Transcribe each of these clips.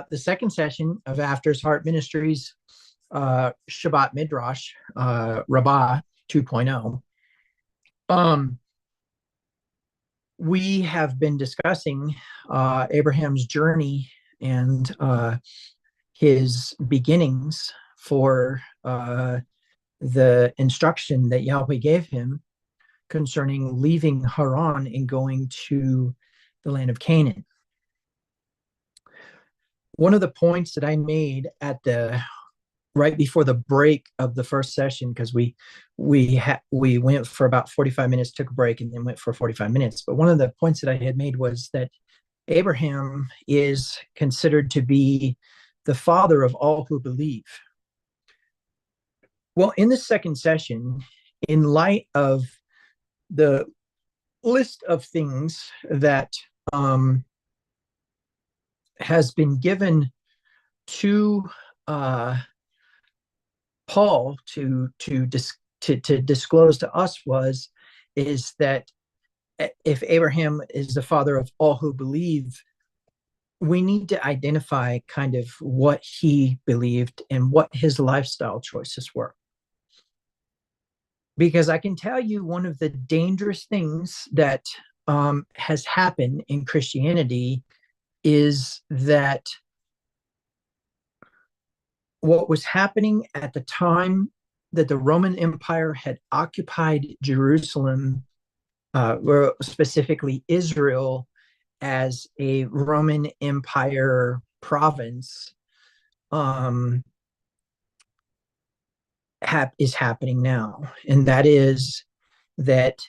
the second session of After's Heart Ministries Shabbat Midrash, Rabbah 2.0. We have been discussing Abraham's journey and his beginnings for the instruction that Yahweh gave him concerning leaving Haran and going to the land of Canaan. One of the points that I made at the right before the break of the first session, because we went for about 45 minutes, took a break, and then went for 45 minutes. But one of the points that I had made was that Abraham is considered to be the father of all who believe. Well, in the second session, in light of the list of things that has been given to Paul to disclose to us is that if Abraham is the father of all who believe, we need to identify kind of what he believed and what his lifestyle choices were. Because I can tell you one of the dangerous things that has happened in Christianity is that what was happening at the time that the Roman Empire had occupied Jerusalem, specifically Israel, as a Roman Empire province, is happening now. And that is that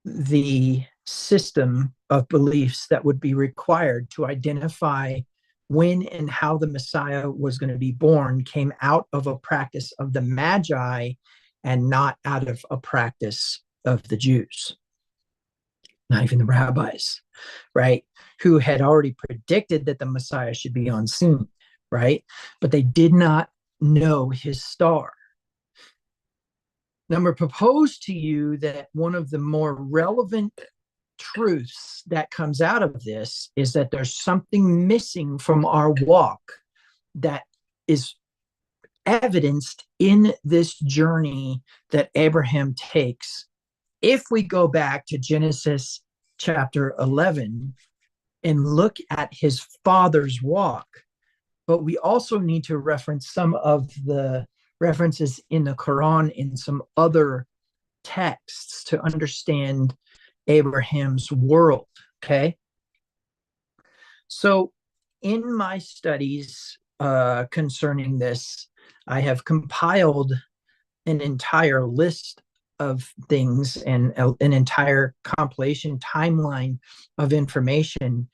the system of beliefs that would be required to identify when and how the Messiah was going to be born came out of a practice of the Magi and not out of a practice of the Jews, not even the rabbis, right? Who had already predicted that the Messiah should be on scene, right? But they did not know his star. Now, I'm going to propose to you that one of the more relevant truths that comes out of this is that there's something missing from our walk that is evidenced in this journey that Abraham takes. If we go back to Genesis chapter 11 and look at his father's walk, but we also need to reference some of the references in the Quran in some other texts to understand Abraham's world, okay? So in my studies concerning this, I have compiled an entire list of things and an entire compilation timeline of information,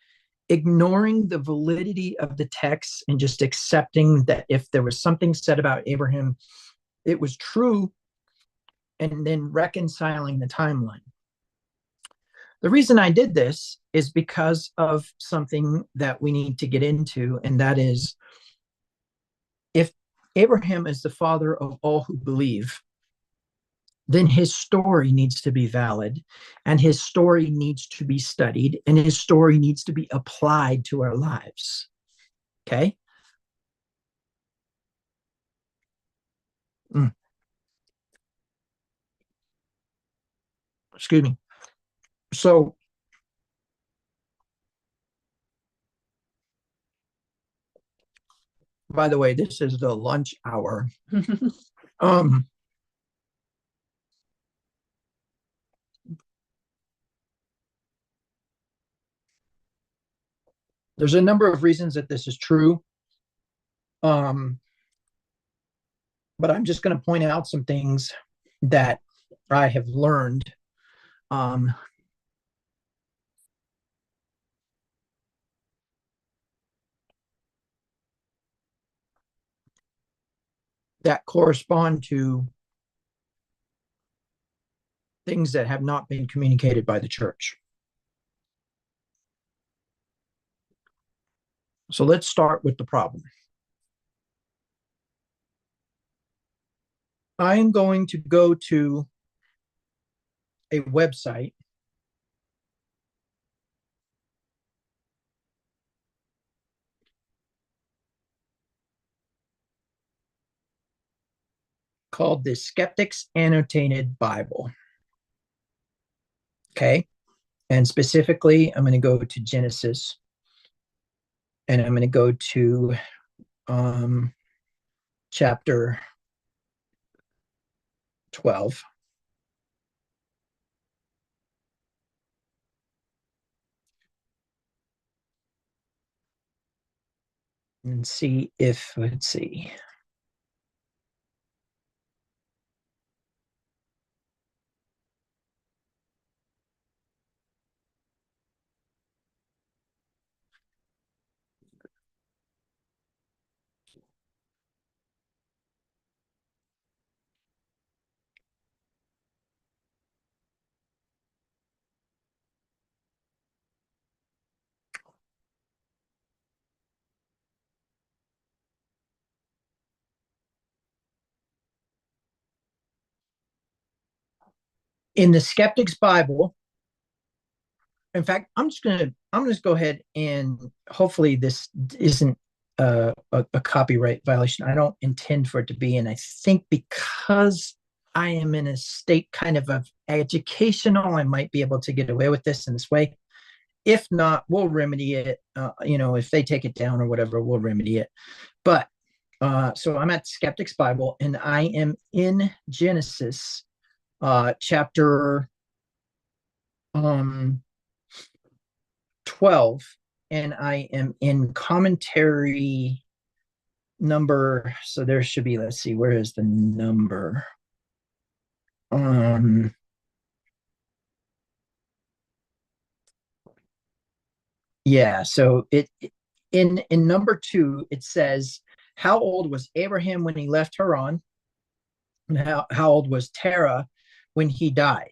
ignoring the validity of the text and just accepting that if there was something said about Abraham, it was true, and then reconciling the timeline. The reason I did this is because of something that we need to get into, and that is, if Abraham is the father of all who believe, then his story needs to be valid, and his story needs to be studied, and his story needs to be applied to our lives. Okay? Excuse me. So, by the way, this is the lunch hour. There's a number of reasons that this is true. But I'm just going to point out some things that I have learned. That correspond to things that have not been communicated by the church. So let's start with the problem. I am going to go to a website called the Skeptic's Annotated Bible. Okay. And specifically, I'm going to go to Genesis, and I'm going to go to chapter 12. And see if, let's see. In the Skeptic's Bible, in fact, I'm just go ahead and hopefully this isn't a copyright violation. I don't intend for it to be, and I think because I am in a state kind of educational, I might be able to get away with this in this way. If not, we'll remedy it. If they take it down or whatever, we'll remedy it. But so I'm at Skeptic's Bible, and I am in Genesis, chapter 12, and I am in commentary number. So there should be, let's see, where is the number? Yeah, so it in number 2, it says, how old was Abraham when he left Haran? And how old was Terah when he died?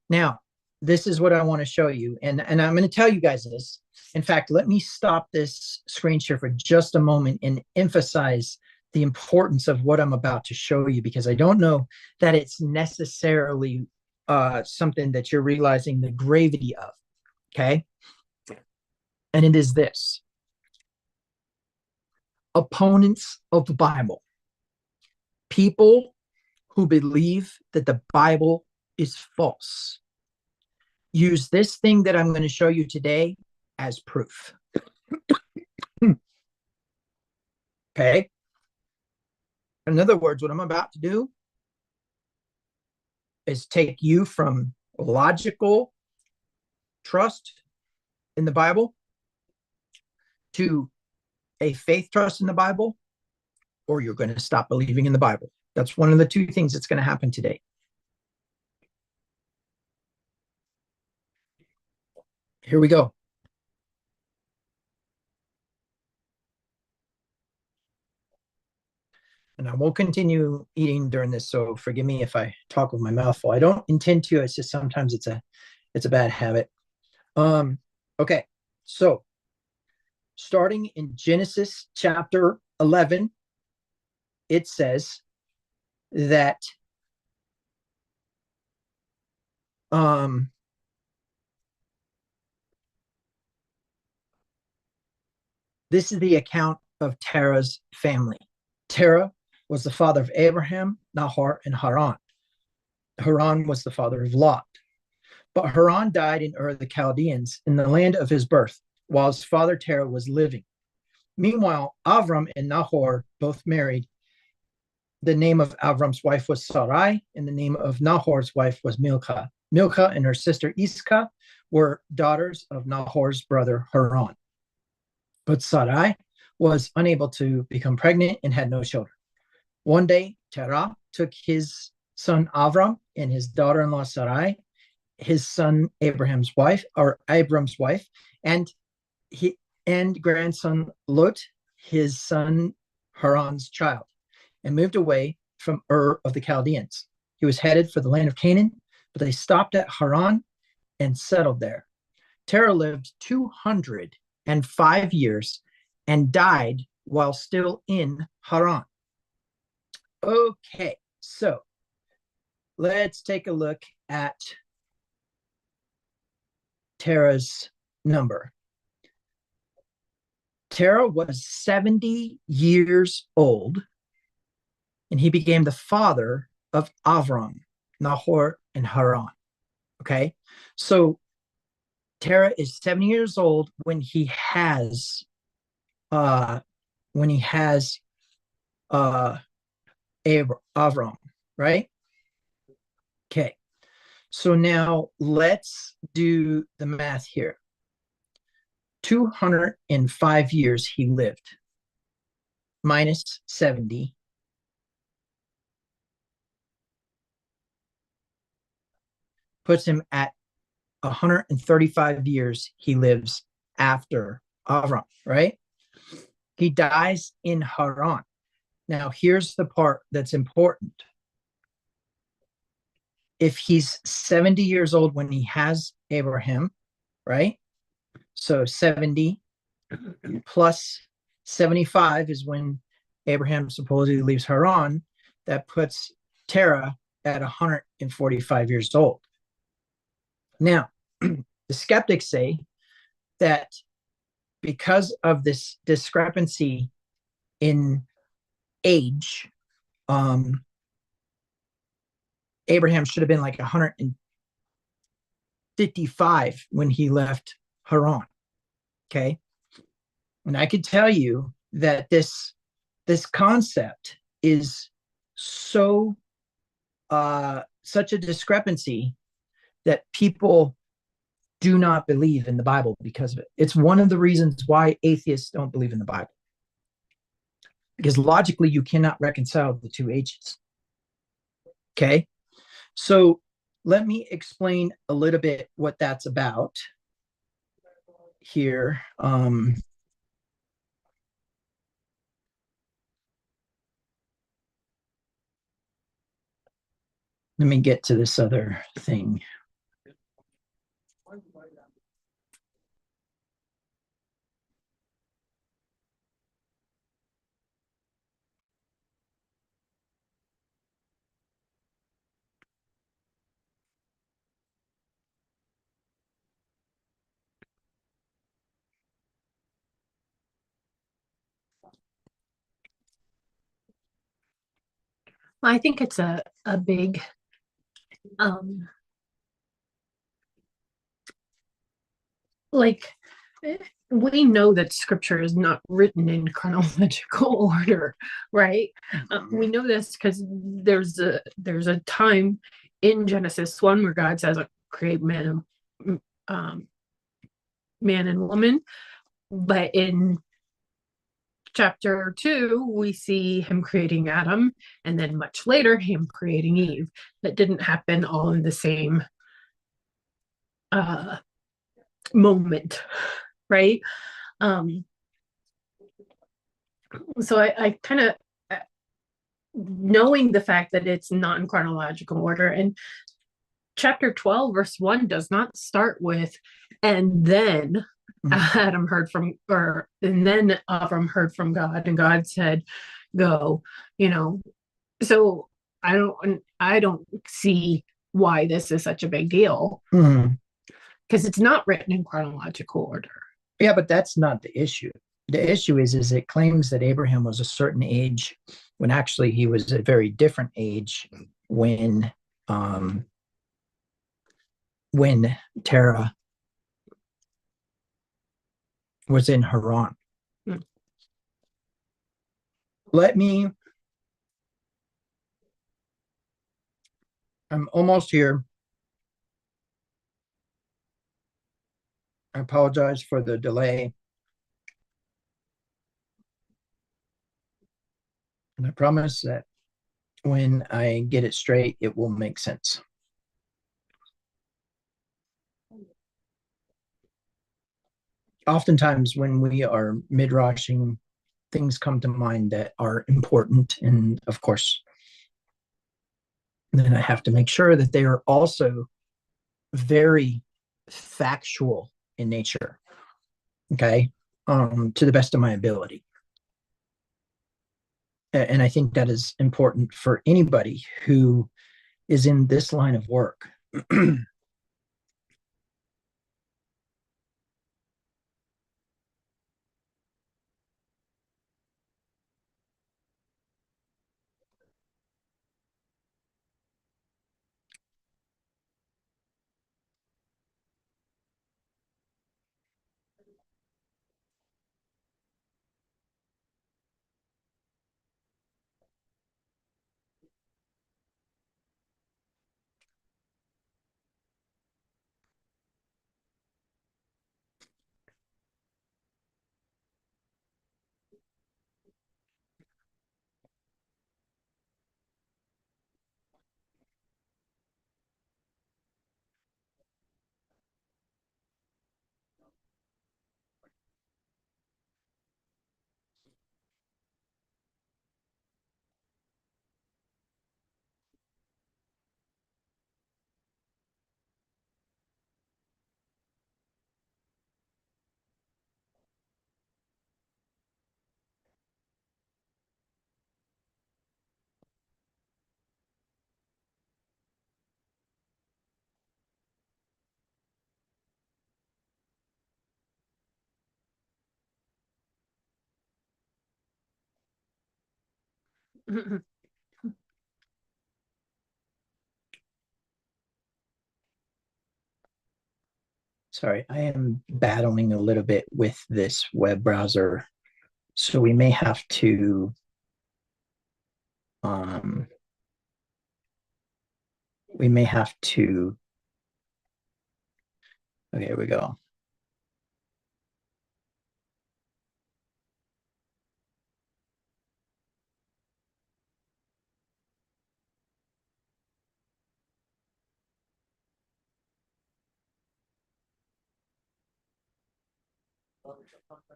Now, this is what I want to show you. And I'm going to tell you guys this. In fact, let me stop this screen share for just a moment and emphasize the importance of what I'm about to show you, because I don't know that it's necessarily something that you're realizing the gravity of. Okay. And it is this: opponents of the Bible, people who believe that the Bible is false, use this thing that I'm going to show you today as proof. Okay. In other words, what I'm about to do is take you from logical trust in the Bible to a faith trust in the Bible, or you're going to stop believing in the Bible. That's one of the two things that's going to happen today. Here we go. And I won't continue eating during this, so forgive me if I talk with my mouth full. I don't intend to. It's just sometimes it's a bad habit. Okay, so starting in Genesis chapter 11, it says that this is the account of Terah's family. Terah was the father of Abraham, Nahor, and Haran. Haran was the father of Lot. But Haran died in Ur of the Chaldeans, in the land of his birth, while his father Terah was living. Meanwhile, Avram and Nahor both married. The name of Avram's wife was Sarai, and the name of Nahor's wife was Milcah. Milcah and her sister Iscah were daughters of Nahor's brother Haran. But Sarai was unable to become pregnant and had no children. One day, Terah took his son Avram and his daughter-in-law Sarai, his son Abram's wife, and grandson Lot, his son Haran's child, and moved away from Ur of the Chaldeans. He was headed for the land of Canaan, but they stopped at Haran and settled there. Terah lived 205 years and died while still in Haran. Okay, so let's take a look at Terah's number. Terah was 70 years old and he became the father of Avram, Nahor, and Haran. Okay, so Terah is 70 years old uh when he has uh Avram, right? Okay, so now let's do the math here. 205 years he lived, minus 70, puts him at 135 years he lives after Avram, right? He dies in Haran. Now, here's the part that's important. If he's 70 years old when he has Abraham, right? So 70 plus 75 is when Abraham supposedly leaves Haran. That puts Terah at 145 years old. Now, the skeptics say that because of this discrepancy in age, Abraham should have been like 155 when he left Haran. Okay. And I could tell you that this concept is so such a discrepancy that people do not believe in the Bible because of it. It's one of the reasons why atheists don't believe in the Bible. Because logically, you cannot reconcile the two ages. Okay. So let me explain a little bit what that's about here. Let me get to this other thing. I think it's a big um like we know that scripture is not written in chronological order, right? We know this because there's a time in Genesis 1 where God says, create um, man and woman, but in chapter 2 we see him creating Adam, and then much later him creating Eve. That didn't happen all in the same uh moment, right? um so I kind of, knowing the fact that it's not in chronological order, and chapter 12 verse 1 does not start with and then Adam heard from, or and then Avram heard from God, and God said go, you know. So I don't see why this is such a big deal, because it's not written in chronological order. Yeah, but that's not the issue. The issue is it claims that Abraham was a certain age when actually he was a very different age when Terah was in Haran. Let me, I'm almost here. I apologize for the delay. And I promise that when I get it straight, it will make sense. Oftentimes, when we are midrashing, things come to mind that are important. And of course, then I have to make sure that they are also very factual in nature. Okay. To the best of my ability. And I think that is important for anybody who is in this line of work. Sorry, I am battling a little bit with this web browser, so we may have to um, we may have to. Okay, here we go.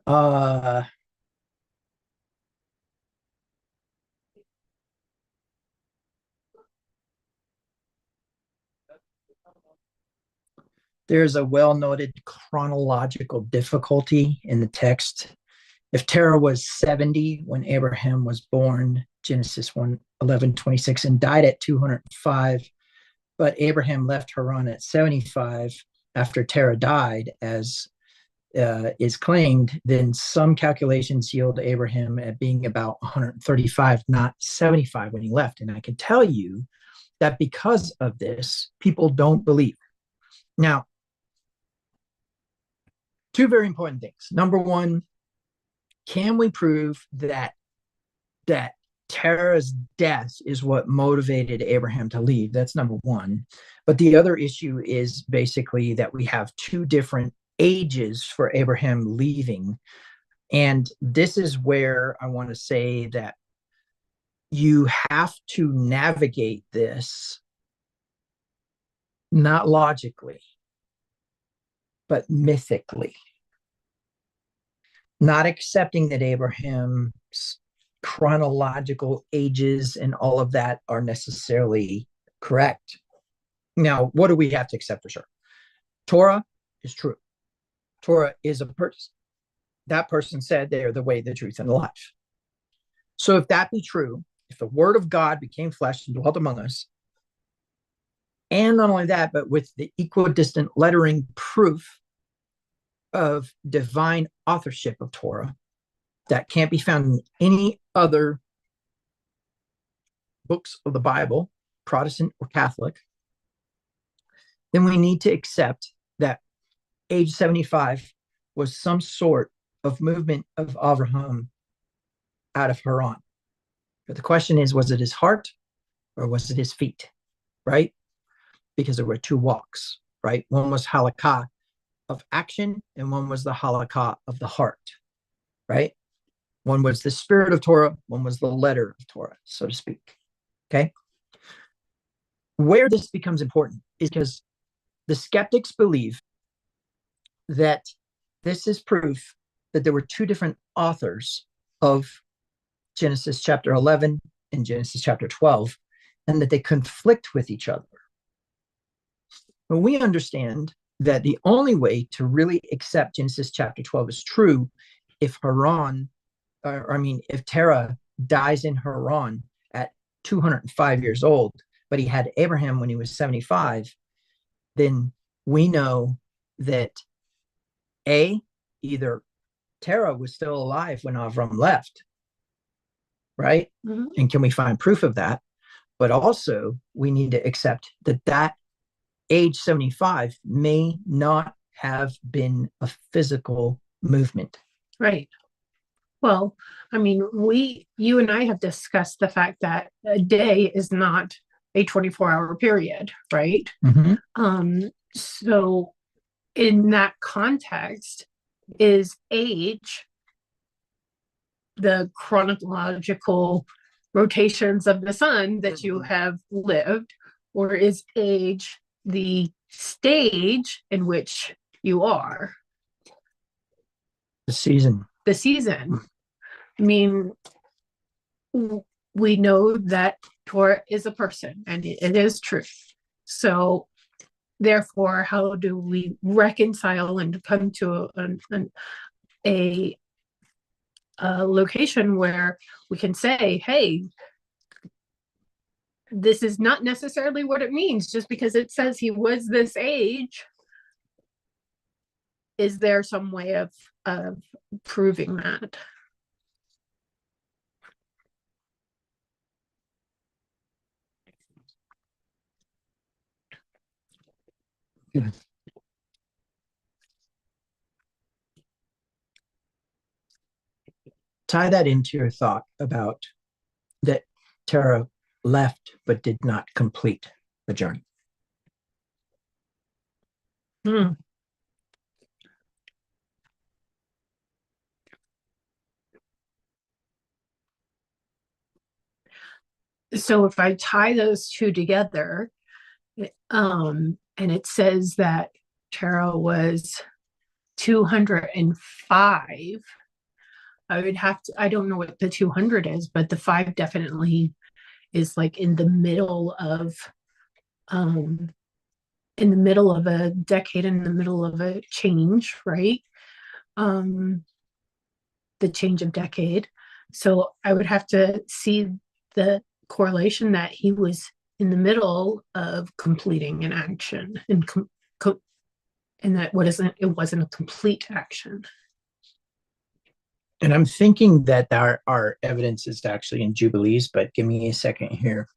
Uh, there's a well-noted chronological difficulty in the text. If Terah was 70 when Abraham was born, Genesis 1:11-26, and died at 205, but Abraham left Haran at 75 after Terah died, as is claimed, then some calculations yield Abraham at being about 135, not 75 when he left. And I can tell you that because of this, people don't believe. Now, two very important things. Number one, can we prove that Terah's death is what motivated Abraham to leave? That's number one. But the other issue is basically that we have two different ages for Abraham leaving. And this is where I want to say that you have to navigate this not logically, but mythically. Not accepting that Abraham's chronological ages and all of that are necessarily correct. Now, what do we have to accept for sure? Torah is true. Torah is a person. That person said they are the way, the truth, and the life. So if that be true, if the word of God became flesh and dwelt among us, and not only that, but with the equidistant lettering proof of divine authorship of Torah that can't be found in any other books of the Bible, Protestant or Catholic, then we need to accept that age 75 was some sort of movement of Abraham out of Haran. But the question is, was it his heart or was it his feet? Right? Because there were two walks, right? One was halakha of action and one was the halakha of the heart, right? One was the spirit of Torah, one was the letter of Torah, so to speak. Okay? Where this becomes important is because the skeptics believe that this is proof that there were two different authors of Genesis chapter 11 and Genesis chapter 12, and that they conflict with each other. But we understand that the only way to really accept Genesis chapter 12 is true if if Terah dies in Haran at 205 years old, but he had Abraham when he was 75, then we know that either Terah was still alive when Avram left, right? Mm-hmm. And can we find proof of that? But also, we need to accept that age 75 may not have been a physical movement. Right. Well, I mean, you and I have discussed the fact that a day is not a 24-hour period, right? Mm-hmm. So in that context, is age the chronological rotations of the sun that you have lived, or is age the stage in which you are? The season. I mean, we know that Torah is a person, and it is truth. So therefore, how do we reconcile and come to a location where we can say, hey, this is not necessarily what it means just because it says he was this age? Is there some way of proving that? Tie that into your thought about that Tara left but did not complete the journey. Hmm. So if I tie those two together, and it says that Tara was 205, I would have to, I don't know what the 200 is, but the 5 definitely is like um in the middle of a decade, in the middle of a change, right? um the change of decade. So I would have to see the correlation that he was in the middle of completing an action, and that it wasn't a complete action. And I'm thinking that our evidence is actually in Jubilees, but give me a second here.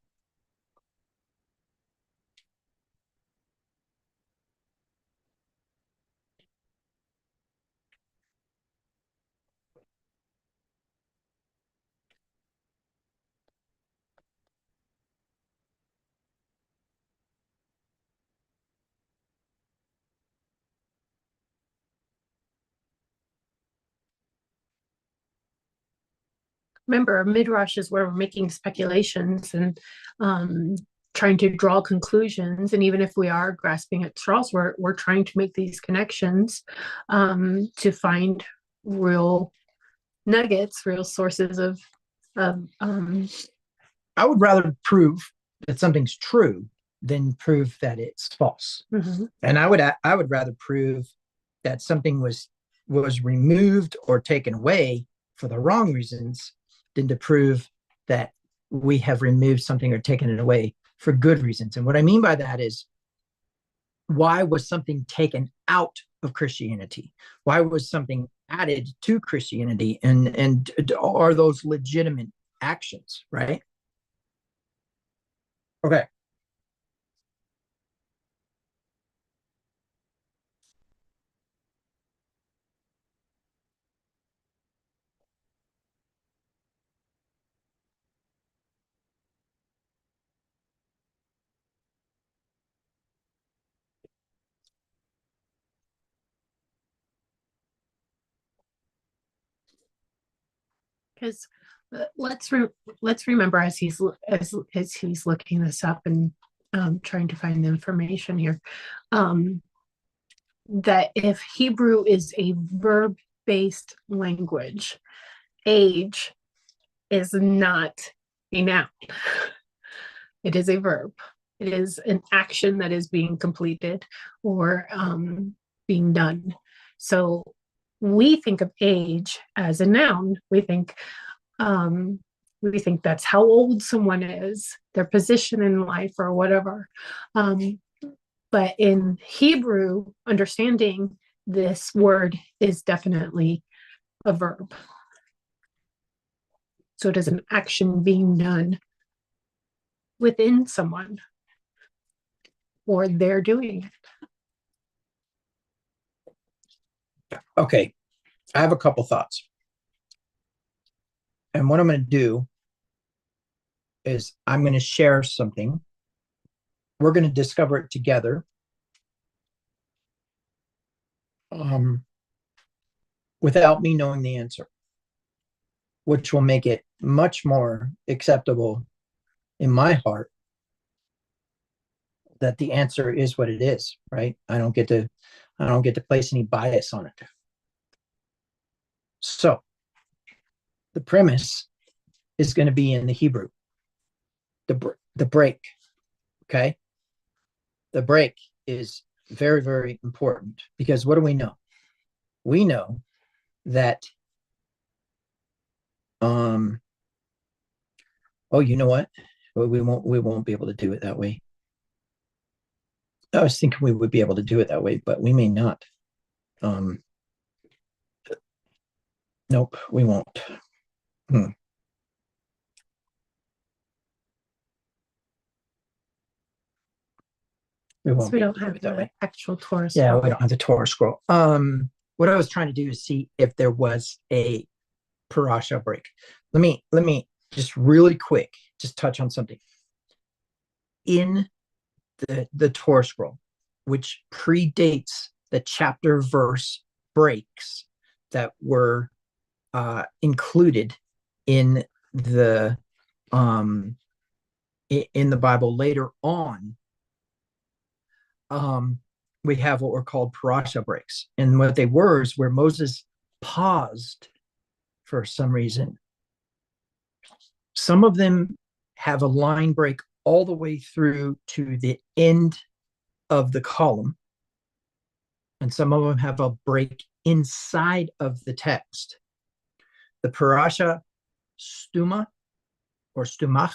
Remember, Midrash is where we're making speculations and trying to draw conclusions. And even if we are grasping at straws, we're trying to make these connections to find real nuggets, real sources of I would rather prove that something's true than prove that it's false. mm-hmm. And I would rather prove that something was removed or taken away for the wrong reasons than to prove that we have removed something or taken it away for good reasons. And what I mean by that is, why was something taken out of Christianity? Why was something added to Christianity? And are those legitimate actions, right? Okay. Because let's remember, as he's looking this up and trying to find the information here, that if Hebrew is a verb-based language, age is not a noun. It is a verb. It is an action that is being completed or being done. So we think of age as a noun. We think that's how old someone is, their position in life, or whatever. But in Hebrew, understanding this word is definitely a verb. So it is an action being done within someone, or they're doing it. Okay. I have a couple thoughts. And what I'm going to do is I'm going to share something. We're going to discover it together. Without me knowing the answer, which will make it much more acceptable in my heart that the answer is what it is, right? I don't get to place any bias on it. So the premise is going to be in the Hebrew. The break, okay? The break is very, very important, because what do we know? We know that oh, you know what? Well, we won't be able to do it that way. I was thinking we would be able to do it that way, but we may not. Nope, we won't. We won't. We don't have the actual Torah scroll. Yeah, scroll. we don't have the Torah scroll. What I was trying to do is see if there was a parasha break. Let me just really quick just touch on something in the Torah scroll, which predates the chapter verse breaks that were included in the Bible later on. We have what were called parasha breaks, and what they were is where Moses paused for some reason. Some of them have a line break all the way through to the end of the column, and some of them have a break inside of the text. The parasha stuma or stumach,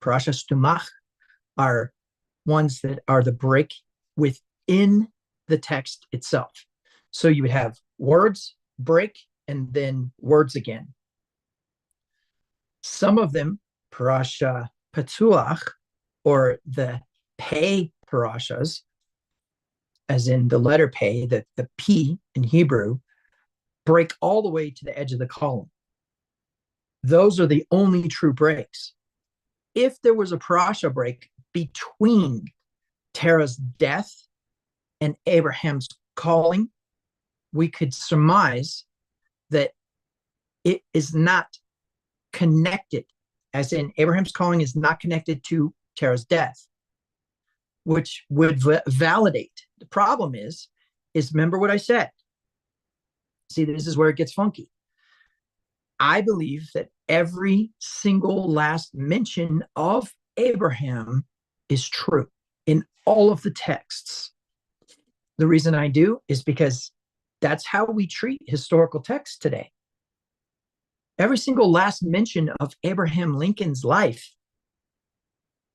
parasha stumach are ones that are the break within the text itself. So you would have words, break, and then words again. Some of them, parasha patuach, or the pei parashas, as in the letter pei, the P in Hebrew, break all the way to the edge of the column. Those are the only true breaks. If there was a parasha break between Terah's death and Abraham's calling, we could surmise that it is not connected, as in Abraham's calling is not connected to Terah's death, which would validate. The problem is remember what I said. See, this is where it gets funky. I believe that every single last mention of Abraham is true in all of the texts. The reason I do is because that's how we treat historical texts today. Every single last mention of Abraham Lincoln's life,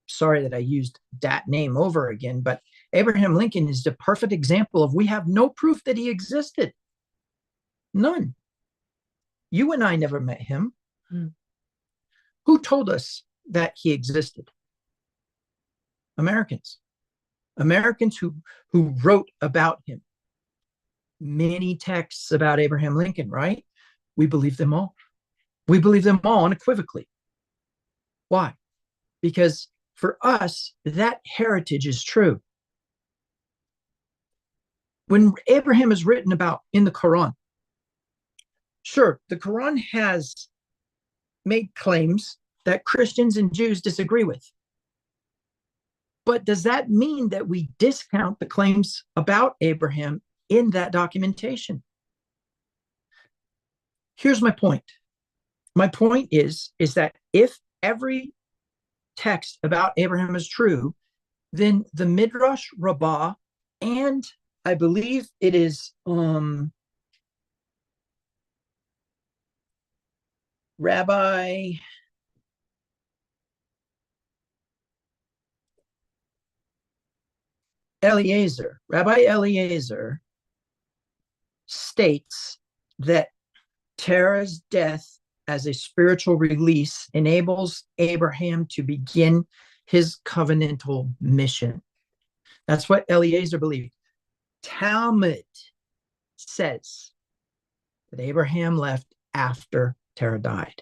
sorry that I used that name over again, but Abraham Lincoln is the perfect example of we have no proof that he existed. None. You and I never met him. Who told us that he existed? Americans who wrote about him. Many texts about Abraham Lincoln, right? We believe them all. We believe them all unequivocally. Why? Because for us, that heritage is true. When Abraham is written about in the Quran, sure, the Quran has made claims that Christians and Jews disagree with. But does that mean that we discount the claims about Abraham in that documentation? Here's my point. My point is that if every text about Abraham is true, then the Midrash Rabbah, and I believe it is Rabbi Eliezer states that Terah's death as a spiritual release enables Abraham to begin his covenantal mission. That's what Eliezer believed. Talmud says that Abraham left after Terah died.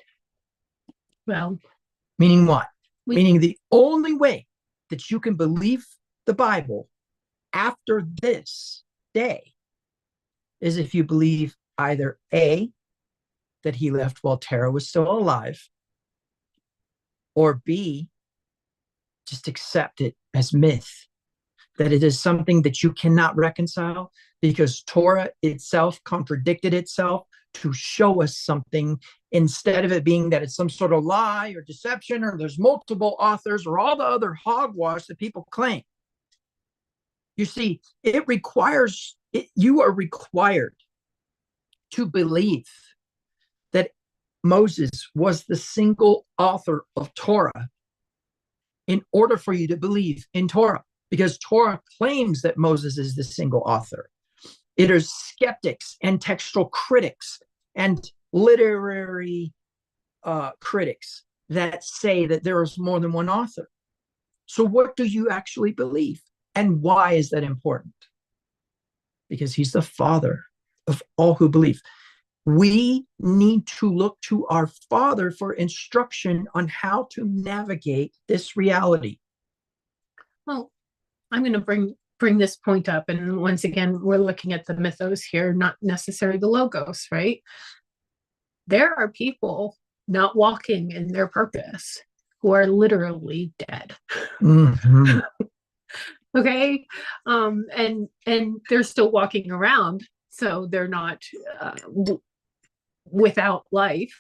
Well, meaning what? Meaning the only way that you can believe the Bible after this day is if you believe either A, that he left while Terah was still alive, or B, just accept it as myth, that it is something that you cannot reconcile because Torah itself contradicted itself to show us something, instead of it being that it's some sort of lie or deception or there's multiple authors or all the other hogwash that people claim. You see, it requires, you are required to believe that Moses was the single author of Torah in order for you to believe in Torah, because Torah claims that Moses is the single author. It is skeptics and textual critics and literary critics that say that there is more than one author. So what do you actually believe? And why is that important? Because he's the father of all who believe. We need to look to our Father for instruction on how to navigate this reality. Well, I'm going to bring this point up, and once again, we're looking at the mythos here, not necessarily the logos, right? There are people not walking in their purpose who are literally dead. Mm-hmm. Okay, and they're still walking around, so they're not without life,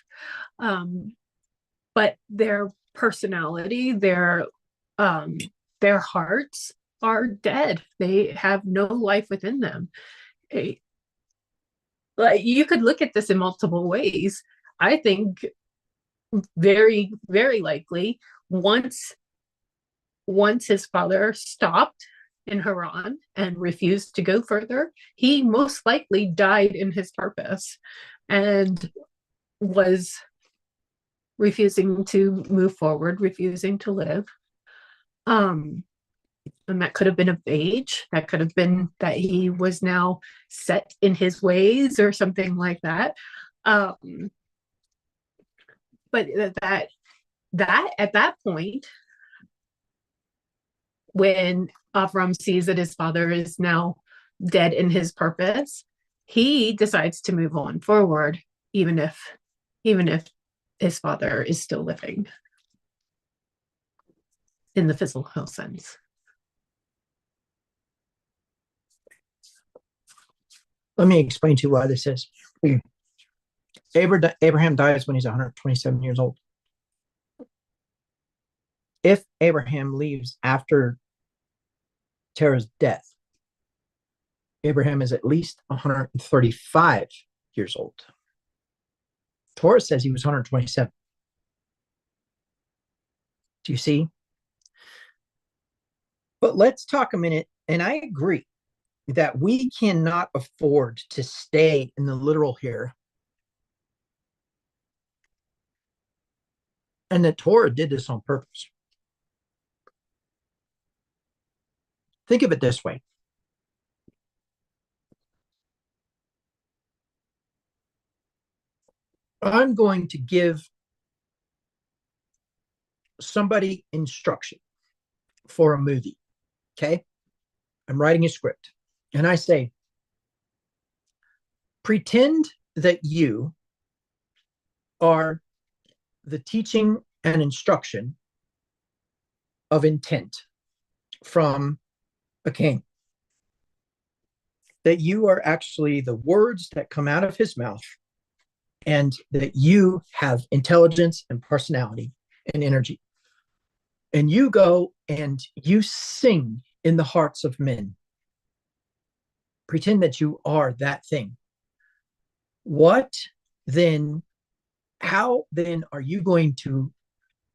but their personality, their hearts are dead. They have no life within them. Like, you could look at this in multiple ways. I think very, very likely once his father stopped in Haran and refused to go further, he most likely died in his purpose and was refusing to move forward, refusing to live. And that could have been of age. That could have been that he was now set in his ways or something like that. But that at that point, when Avram sees that his father is now dead in his purpose, he decides to move on forward, even if his father is still living in the physical sense. Let me explain to you why this is. Abraham dies when he's 127 years old. If Abraham leaves after Terah's death, Abraham is at least 135 years old. Torah says he was 127. Do you see? But let's talk a minute, and I agree that we cannot afford to stay in the literal here. And the Torah did this on purpose. Think of it this way. I'm going to give somebody instruction for a movie. Okay. I'm writing a script and I say, pretend that you are the teaching and instruction of intent from a king. That you are actually the words that come out of his mouth, and that you have intelligence and personality and energy. And you go and you sing in the hearts of men. Pretend that you are that thing. What then, how then are you going to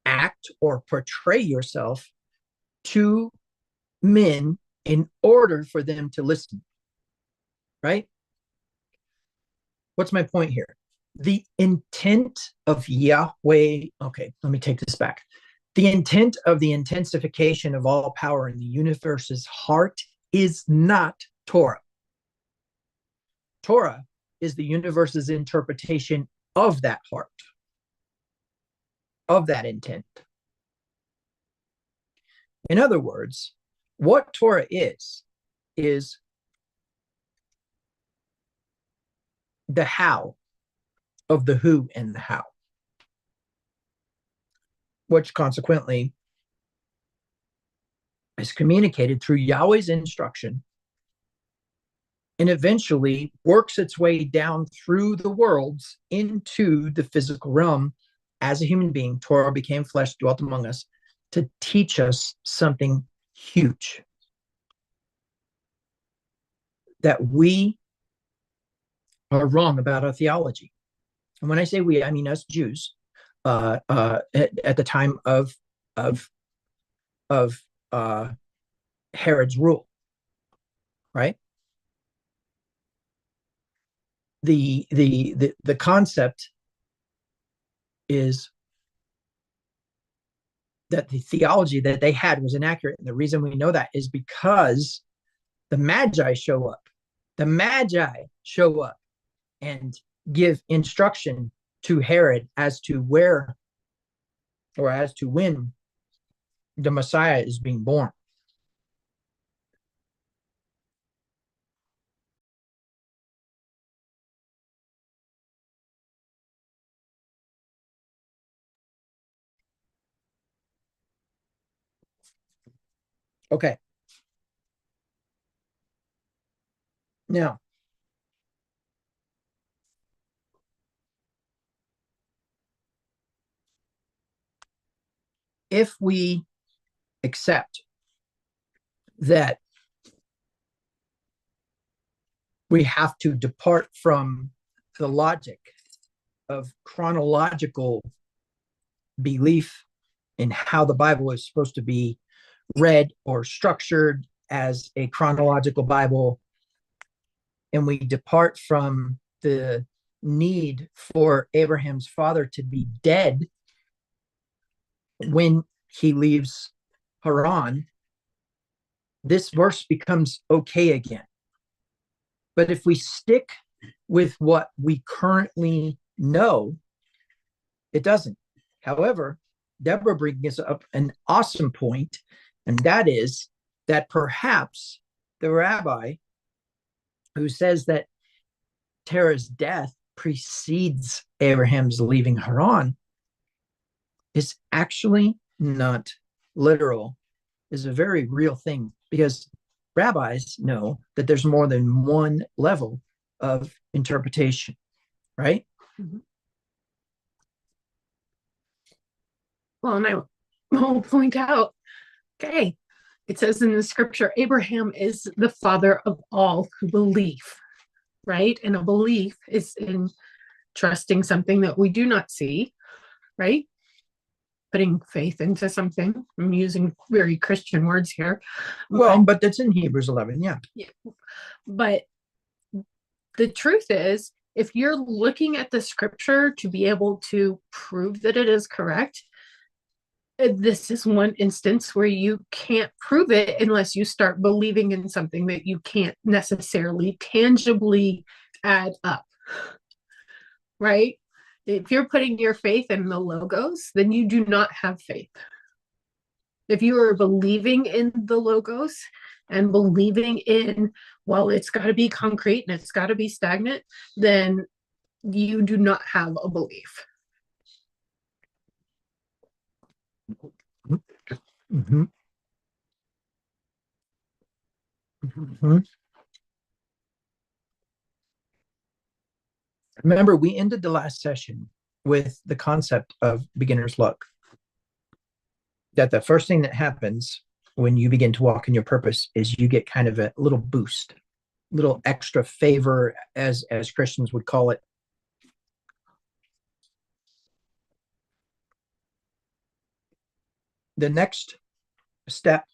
act or portray yourself to men in order for them to listen? Right? What's my point here? The intent of Yahweh, okay, let me take this back. The intent of the intensification of all power in the universe's heart is not Torah. Torah is the universe's interpretation of that heart, of that intent. In other words, what Torah is the how of the who and the how, which consequently is communicated through Yahweh's instruction and eventually works its way down through the worlds into the physical realm. As a human being, Torah became flesh, dwelt among us to teach us something huge. That we are wrong about our theology. And when I say we, I mean us Jews at the time of Herod's rule, right? The concept is that the theology that they had was inaccurate. And the reason we know that is because the Magi show up. The Magi show up and give instruction to Herod as to where or as to when the Messiah is being born. Okay. Now, if we accept that we have to depart from the logic of chronological belief in how the Bible is supposed to be read or structured as a chronological Bible, and we depart from the need for Abraham's father to be dead when he leaves Haran, this verse becomes okay again. But if we stick with what we currently know, it doesn't. However, Deborah brings up an awesome point, and that is that perhaps the rabbi who says that Terah's death precedes Abraham's leaving Haran is actually not literal, is a very real thing, because rabbis know that there's more than one level of interpretation, right? Mm-hmm. Well, and I will point out, okay, it says in the scripture, Abraham is the father of all who believe, right? And a belief is in trusting something that we do not see, right? Putting faith into something. I'm using very Christian words here. Well, but that's in Hebrews 11, yeah. But the truth is, if you're looking at the scripture to be able to prove that it is correct, this is one instance where you can't prove it unless you start believing in something that you can't necessarily tangibly add up, right? If you're putting your faith in the logos, then you do not have faith. If you are believing in the logos and believing in, well, it's got to be concrete and it's got to be stagnant, then you do not have a belief. Mm-hmm. Mm-hmm. Remember, we ended the last session with the concept of beginner's luck. That the first thing that happens when you begin to walk in your purpose is you get kind of a little boost, little extra favor, as Christians would call it. The next step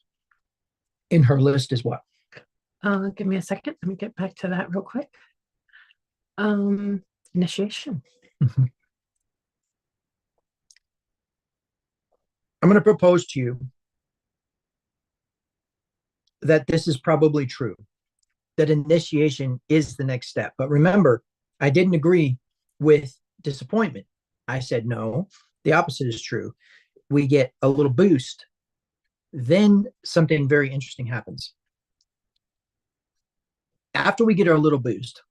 in her list is what? Give me a second. Let me get back to that real quick. Initiation. Mm-hmm. I'm going to propose to you that this is probably true, that initiation is the next step. But remember, I didn't agree with disappointment. I said, no, the opposite is true. We get a little boost. Then something very interesting happens. After we get our little boost,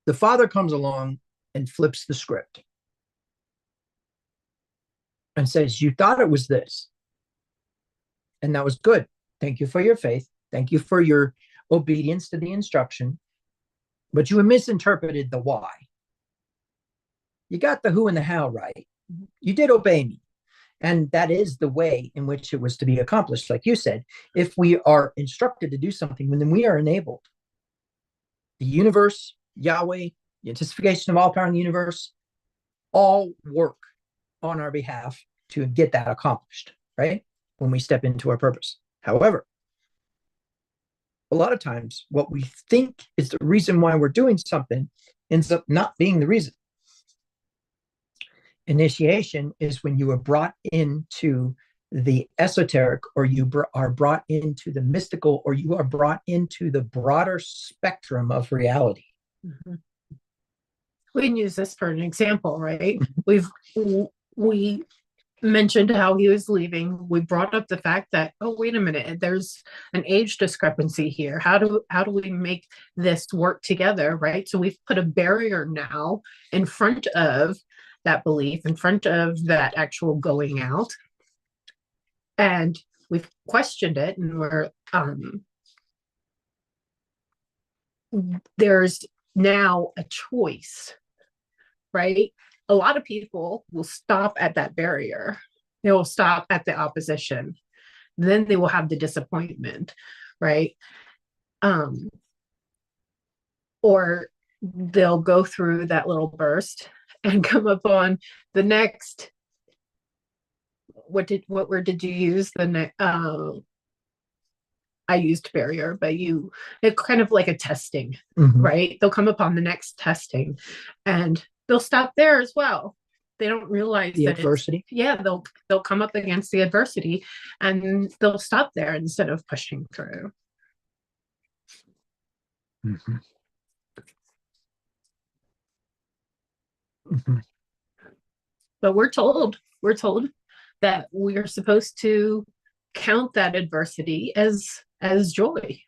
the father comes along and flips the script and says, you thought it was this. And that was good. Thank you for your faith. Thank you for your obedience to the instruction. But you misinterpreted the why. You got the who and the how right. You did obey me. And that is the way in which it was to be accomplished. Like you said, if we are instructed to do something, then we are enabled. The universe, Yahweh, the intensification of all power in the universe, all work on our behalf to get that accomplished, right? When we step into our purpose. However, a lot of times what we think is the reason why we're doing something ends up not being the reason. Initiation is when you are brought into the esoteric, or you are brought into the mystical, or you are brought into the broader spectrum of reality. Mm-hmm. We can use this for an example, right? We mentioned how he was leaving. We brought up the fact that, oh, wait a minute, there's an age discrepancy here. How do we make this work together, right? So we've put a barrier now in front of that belief, in front of that actual going out, and we've questioned it, and there's now a choice, right? A lot of people will stop at that barrier. They will stop at the opposition. Then they will have the disappointment, right? Or they'll go through that little burst and come upon the next. What word did you use? The next. I used barrier, but it's kind of like a testing, right? They'll come upon the next testing, and they'll stop there as well. They don't realize the that adversity. They'll come up against the adversity, and they'll stop there instead of pushing through. Mm-hmm. Mm-hmm. But we're told that we are supposed to count that adversity as joy,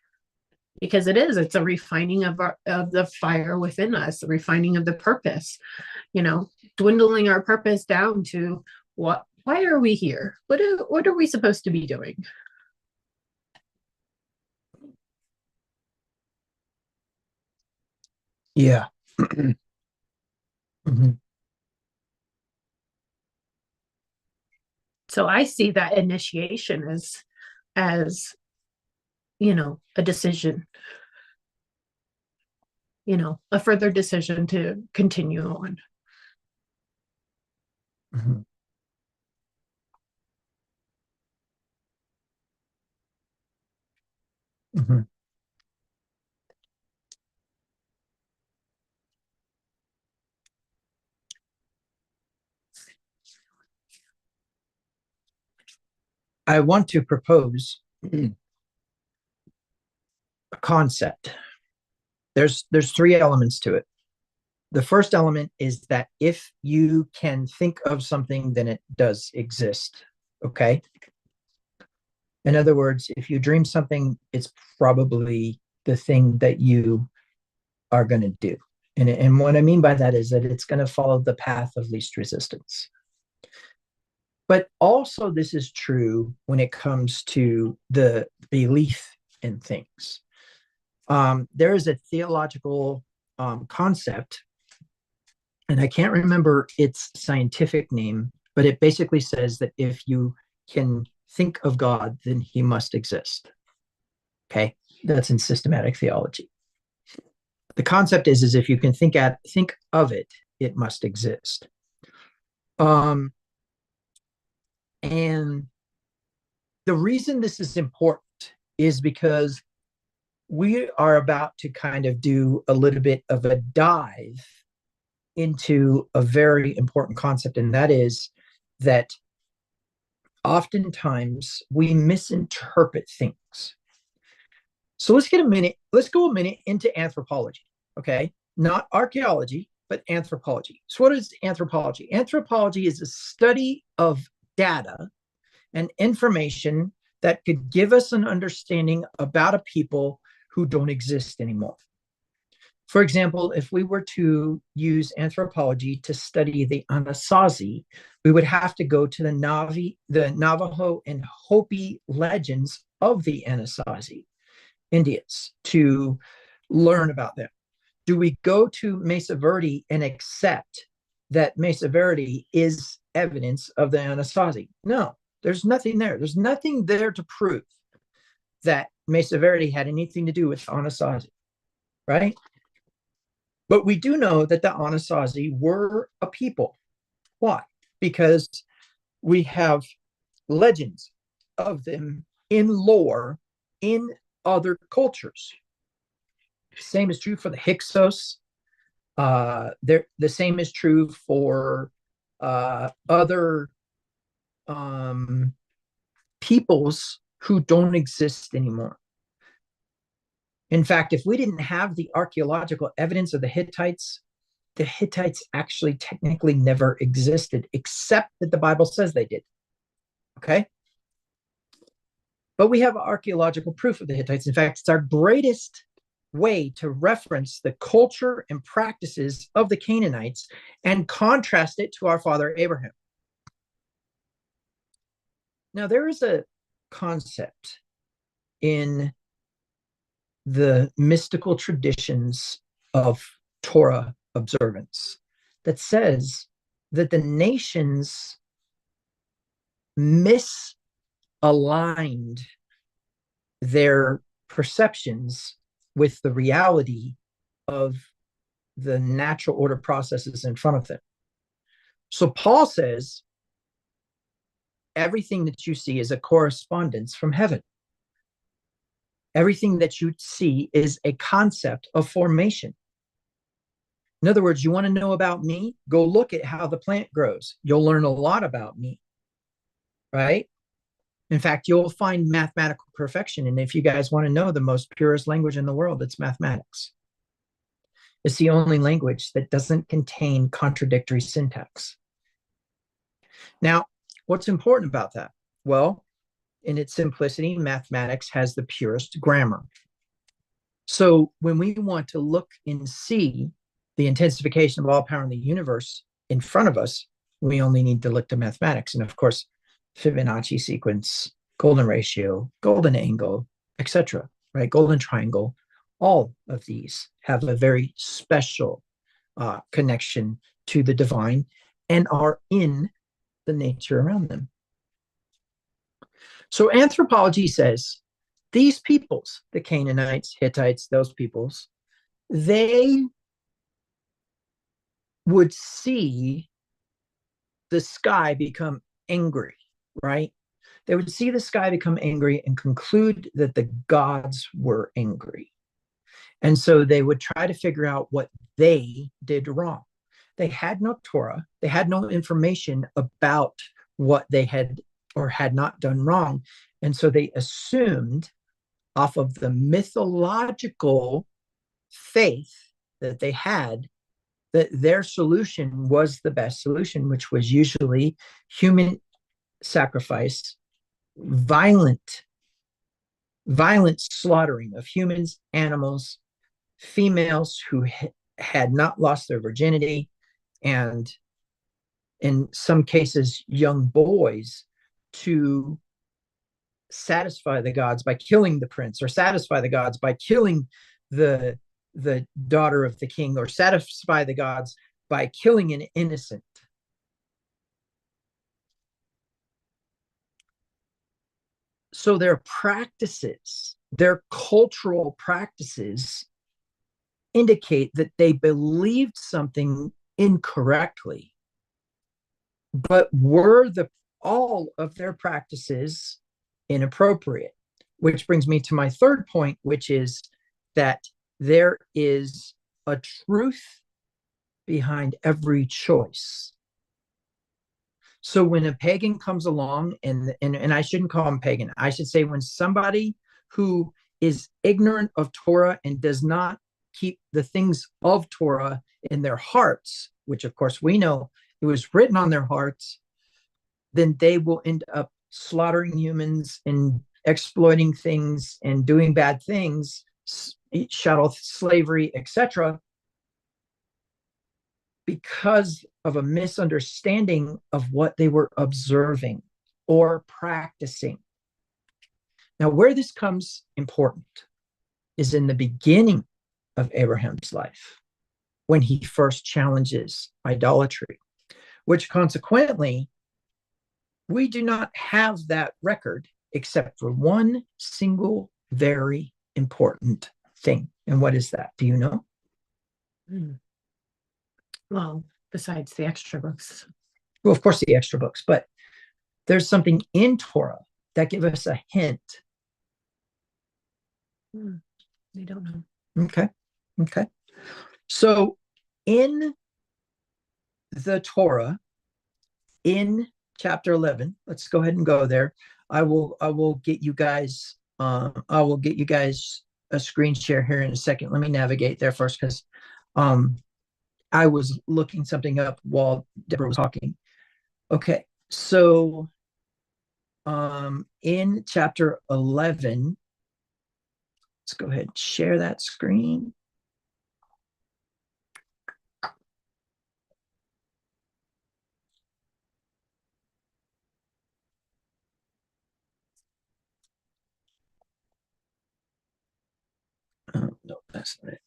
because it's a refining of the fire within us, the refining of the purpose, dwindling our purpose down to why are we here? What are we supposed to be doing? Yeah. Mm-hmm. So I see that initiation as a decision, a further decision to continue on. Mm-hmm. Mm-hmm. I want to propose a concept. There's three elements to it. The first element is that if you can think of something, then it does exist. Okay. In other words, if you dream something, it's probably the thing that you are going to do. And what I mean by that is that it's going to follow the path of least resistance. But also, this is true when it comes to the belief in things. There is a theological concept, and I can't remember its scientific name, but it basically says that if you can think of God, then he must exist. Okay, that's in systematic theology. The concept is if you can think of it, it must exist. And the reason this is important is because we are about to kind of do a little bit of a dive into a very important concept, and that is that oftentimes we misinterpret things. So let's go a minute into anthropology, okay? Not archaeology, but anthropology. So what is anthropology? Anthropology is a study of data and information that could give us an understanding about a people who don't exist anymore. For example, if we were to use anthropology to study the Anasazi, we would have to go to the Navajo and Hopi legends of the Anasazi Indians to learn about them. Do we go to Mesa Verde and accept that Mesa Verde is evidence of the Anasazi? No, there's nothing there. There's nothing there to prove that Mesa Verde had anything to do with Anasazi, right? But we do know that the Anasazi were a people. Why? Because we have legends of them in lore in other cultures. Same is true for the Hyksos. The same is true for other peoples who don't exist anymore. In fact, if we didn't have the archaeological evidence of the Hittites actually technically never existed, except that the Bible says they did. Okay? But we have archaeological proof of the Hittites. In fact, it's our greatest way to reference the culture and practices of the Canaanites and contrast it to our father Abraham. Now, there is a concept in the mystical traditions of Torah observance that says that the nations misaligned their perceptions with the reality of the natural order processes in front of them. So Paul says, everything that you see is a correspondence from heaven. Everything that you see is a concept of formation. In other words, you want to know about me? Go look at how the plant grows. You'll learn a lot about me, right? In fact, you'll find mathematical perfection. And if you guys want to know the most purest language in the world, it's mathematics. It's the only language that doesn't contain contradictory syntax. Now, what's important about that? Well, in its simplicity, mathematics has the purest grammar. So when we want to look and see the intensification of all power in the universe in front of us, we only need to look to mathematics. And of course, Fibonacci sequence, golden ratio, golden angle, etc., right? Golden triangle, all of these have a very special connection to the divine and are in the nature around them. So anthropology says these peoples, the Canaanites, Hittites, those peoples, they would see the sky become angry, right? They would see the sky become angry and conclude that the gods were angry. And so they would try to figure out what they did wrong. They had no Torah. They had no information about what they had or had not done wrong. And so they assumed off of the mythological faith that they had that their solution was the best solution, which was usually human sacrifice, violent slaughtering of humans, animals, females who had not lost their virginity, and in some cases, young boys, to satisfy the gods by killing the prince, or satisfy the gods by killing the daughter of the king, or satisfy the gods by killing an innocent. So their practices, their cultural practices, indicate that they believed something incorrectly, but were all of their practices inappropriate? Which brings me to my third point, which is that there is a truth behind every choice. So when a pagan comes along, and I shouldn't call him pagan, I should say when somebody who is ignorant of Torah and does not keep the things of Torah in their hearts, which of course we know it was written on their hearts, then they will end up slaughtering humans and exploiting things and doing bad things, chattel slavery, etc., because of a misunderstanding of what they were observing or practicing. Now, where this comes important is in the beginning of Abraham's life, when he first challenges idolatry, which consequently, we do not have that record except for one single very important thing. And what is that? Do you know? Well, besides the extra books. Well, of course, the extra books, but there's something in Torah that gives us a hint. They don't know. Okay. So in the Torah, in chapter 11, let's go ahead and go there. I will get you guys a screen share here in a second. Let me navigate there first, because I was looking something up while Deborah was talking. Okay, so in chapter 11, let's go ahead and share that screen. No, that's not it.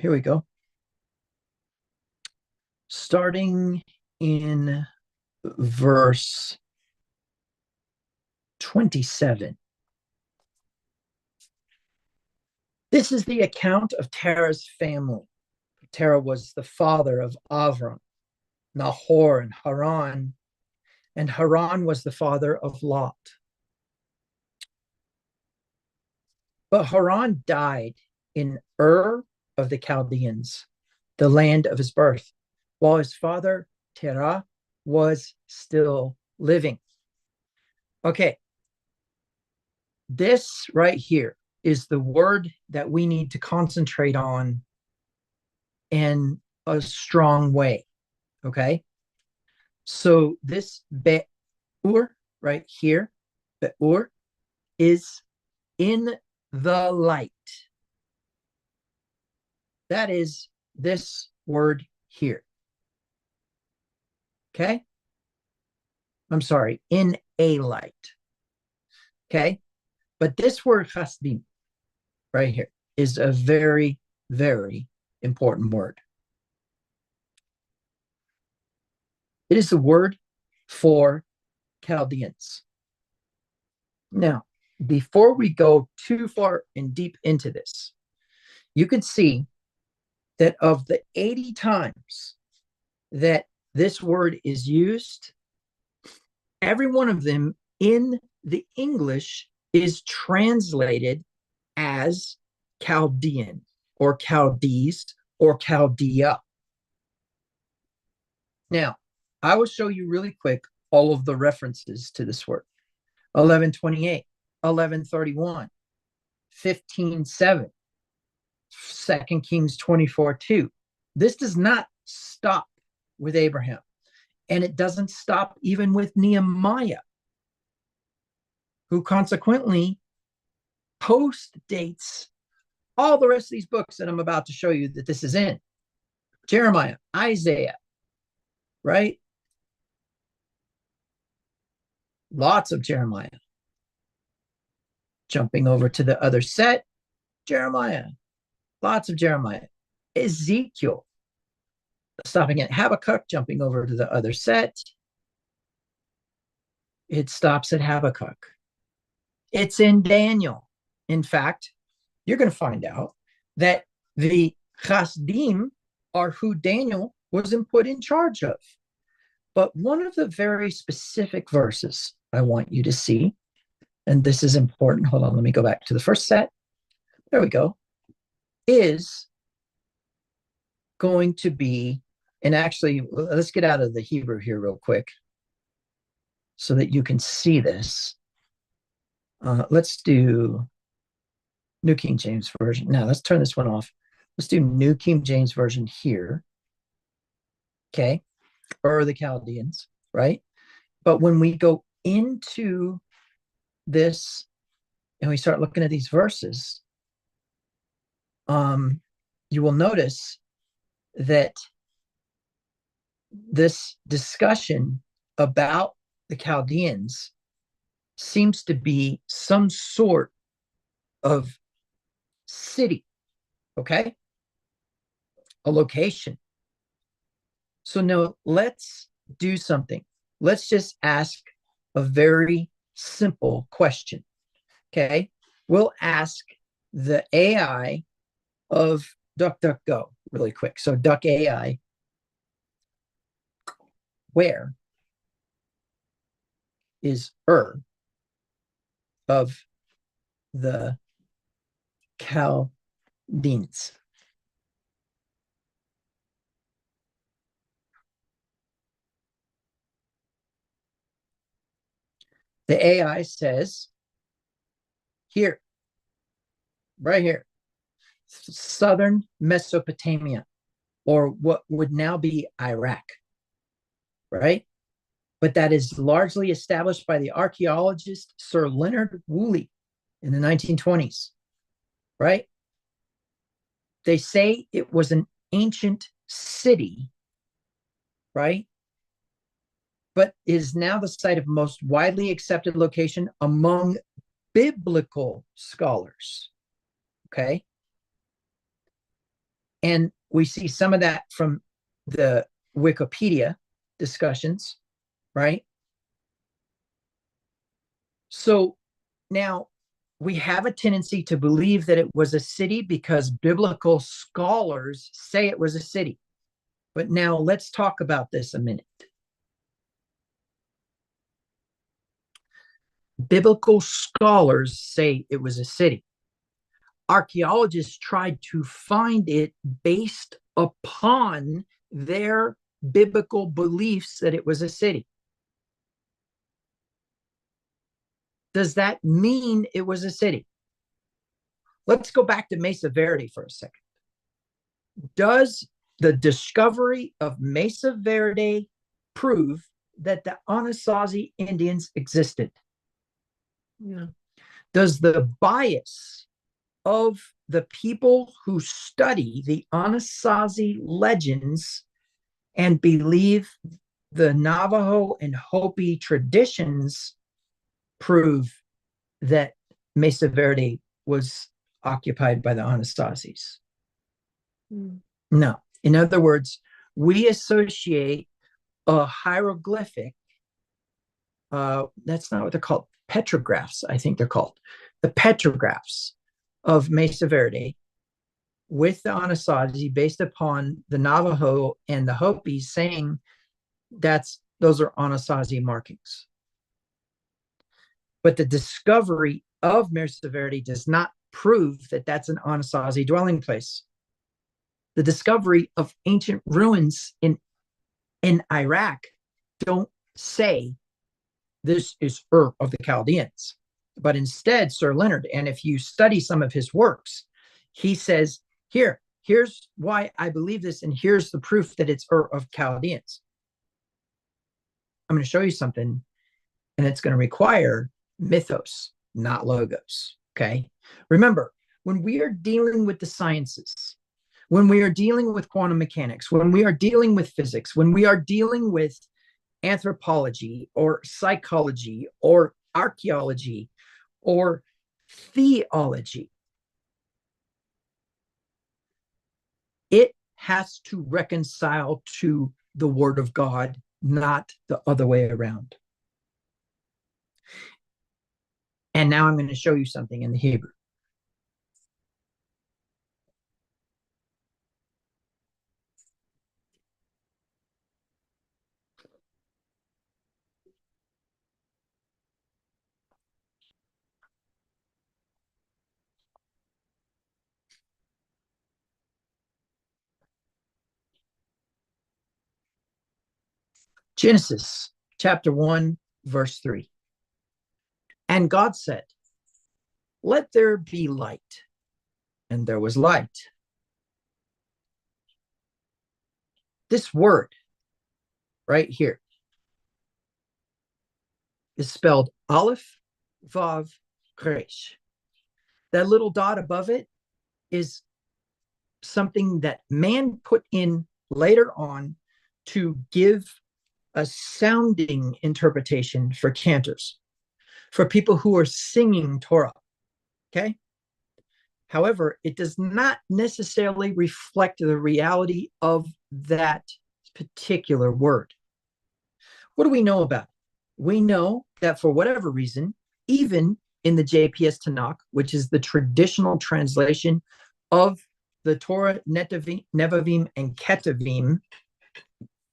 Here we go. Starting in verse 27. This is the account of Terah's family. Terah was the father of Avram, Nahor, and Haran was the father of Lot. But Haran died in Ur of the Chaldeans, the land of his birth, while his father Terah was still living. Okay, this right here is the word that we need to concentrate on in a strong way. Okay, so this Be'ur right here, Be'ur, is in the light. That is this word here. Okay, I'm sorry, in a light. Okay, but this word chasdim right here is a very, very important word. It is the word for Chaldeans. Now, before we go too far and deep into this, you can see that of the 80 times that this word is used, every one of them in the English is translated as Chaldean or Chaldees or Chaldea. Now, I will show you really quick all of the references to this word. 11:28, 11:31, 15:7, 2 Kings 24:2. This does not stop with Abraham, and it doesn't stop even with Nehemiah, who consequently post dates all the rest of these books that I'm about to show you that this is in. Jeremiah, Isaiah, right? Lots of Jeremiah. Jumping over to the other set, Jeremiah, lots of Jeremiah. Ezekiel, stopping at Habakkuk, jumping over to the other set. It stops at Habakkuk. It's in Daniel. In fact, you're going to find out that the Chasdim are who Daniel was put in charge of. But one of the very specific verses I want you to see, and this is important, hold on, let me go back to the first set. There we go, is going to be, and actually, let's get out of the Hebrew here real quick so that you can see this. Let's do New King James Version. Now, let's turn this one off. Let's do New King James Version here. Okay, or the Chaldeans, right? But when we go into this and we start looking at these verses, you will notice that this discussion about the Chaldeans seems to be some sort of city, okay? A location. So now let's do something. Let's just ask a very simple question, okay? We'll ask the AI of DuckDuckGo really quick. So Duck AI, where is of the Chaldeans? The AI says, here, right here, southern Mesopotamia, or what would now be Iraq, right? But that is largely established by the archaeologist Sir Leonard Woolley in the 1920s, right? They say it was an ancient city, right? But is now the site of most widely accepted location among biblical scholars, okay? And we see some of that from the Wikipedia discussions, right? So now we have a tendency to believe that it was a city because biblical scholars say it was a city. But now let's talk about this a minute. Biblical scholars say it was a city. Archaeologists tried to find it based upon their biblical beliefs that it was a city. Does that mean it was a city? Let's go back to Mesa Verde for a second. Does the discovery of Mesa Verde prove that the Anasazi Indians existed? No. Does the bias of the people who study the Anasazi legends and believe the Navajo and Hopi traditions prove that Mesa Verde was occupied by the Anasazis? No. In other words, we associate a hieroglyphic, that's not what they're called, petrographs, I think they're called, the petrographs of Mesa Verde with the Anasazi based upon the Navajo and the Hopi saying those are Anasazi markings. But the discovery of Mesa Verde does not prove that that's an Anasazi dwelling place. The discovery of ancient ruins in Iraq don't say this is Ur of the Chaldeans, but instead Sir Leonard, and if you study some of his works, he says, here's why I believe this, and here's the proof that it's Ur of Chaldeans. I'm going to show you something, and it's going to require mythos, not logos, okay? Remember, when we are dealing with the sciences, when we are dealing with quantum mechanics, when we are dealing with physics, when we are dealing with anthropology or psychology or archaeology or theology, it has to reconcile to the Word of God, not the other way around. And now I'm going to show you something in the Hebrew. Genesis chapter 1, verse 3. And God said, let there be light. And there was light. This word right here is spelled Aleph, Vav, Resh. That little dot above it is something that man put in later on to give a sounding interpretation for cantors, for people who are singing Torah, okay? However, it does not necessarily reflect the reality of that particular word. What do we know about it? We know that for whatever reason, even in the JPS Tanakh, which is the traditional translation of the Torah, Nevi'im, and Ketuvim,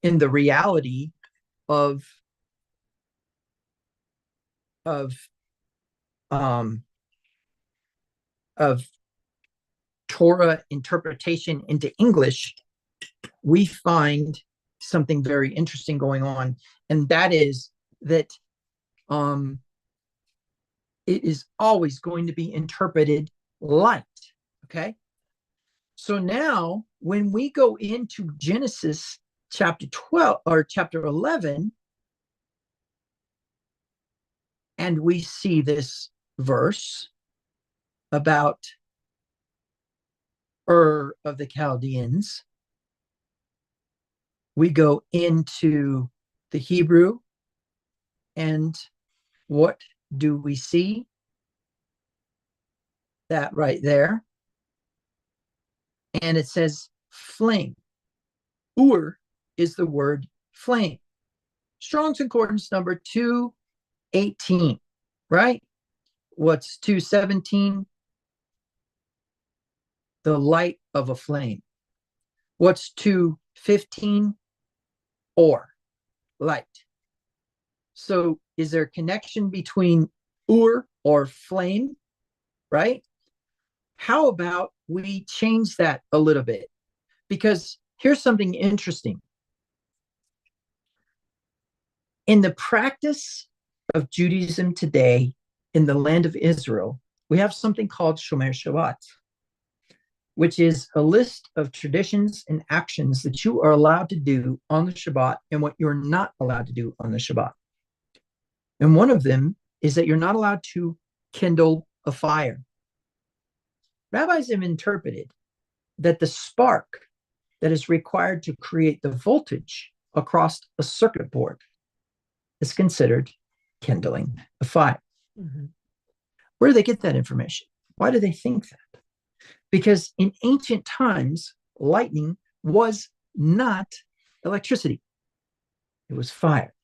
in the reality of Torah interpretation into English, we find something very interesting going on, and that is that it is always going to be interpreted light. Okay. So now when we go into Genesis chapter 12 or chapter 11, and we see this verse about Ur of the Chaldeans, we go into the Hebrew, and what do we see? That right there. And it says flame. Ur is the word flame. Strong's Concordance number 218, right? What's 217? The light of a flame. What's 215? Or, light. So is there a connection between Ur or flame, right? How about we change that a little bit? Because here's something interesting. In the practice of Judaism today in the land of Israel, we have something called Shomer Shabbat, which is a list of traditions and actions that you are allowed to do on the Shabbat and what you're not allowed to do on the Shabbat. And one of them is that you're not allowed to kindle a fire. Rabbis have interpreted that the spark that is required to create the voltage across a circuit board is considered kindling a fire. Mm-hmm. Where do they get that information? Why do they think that? Because in ancient times, lightning was not electricity. It was fire.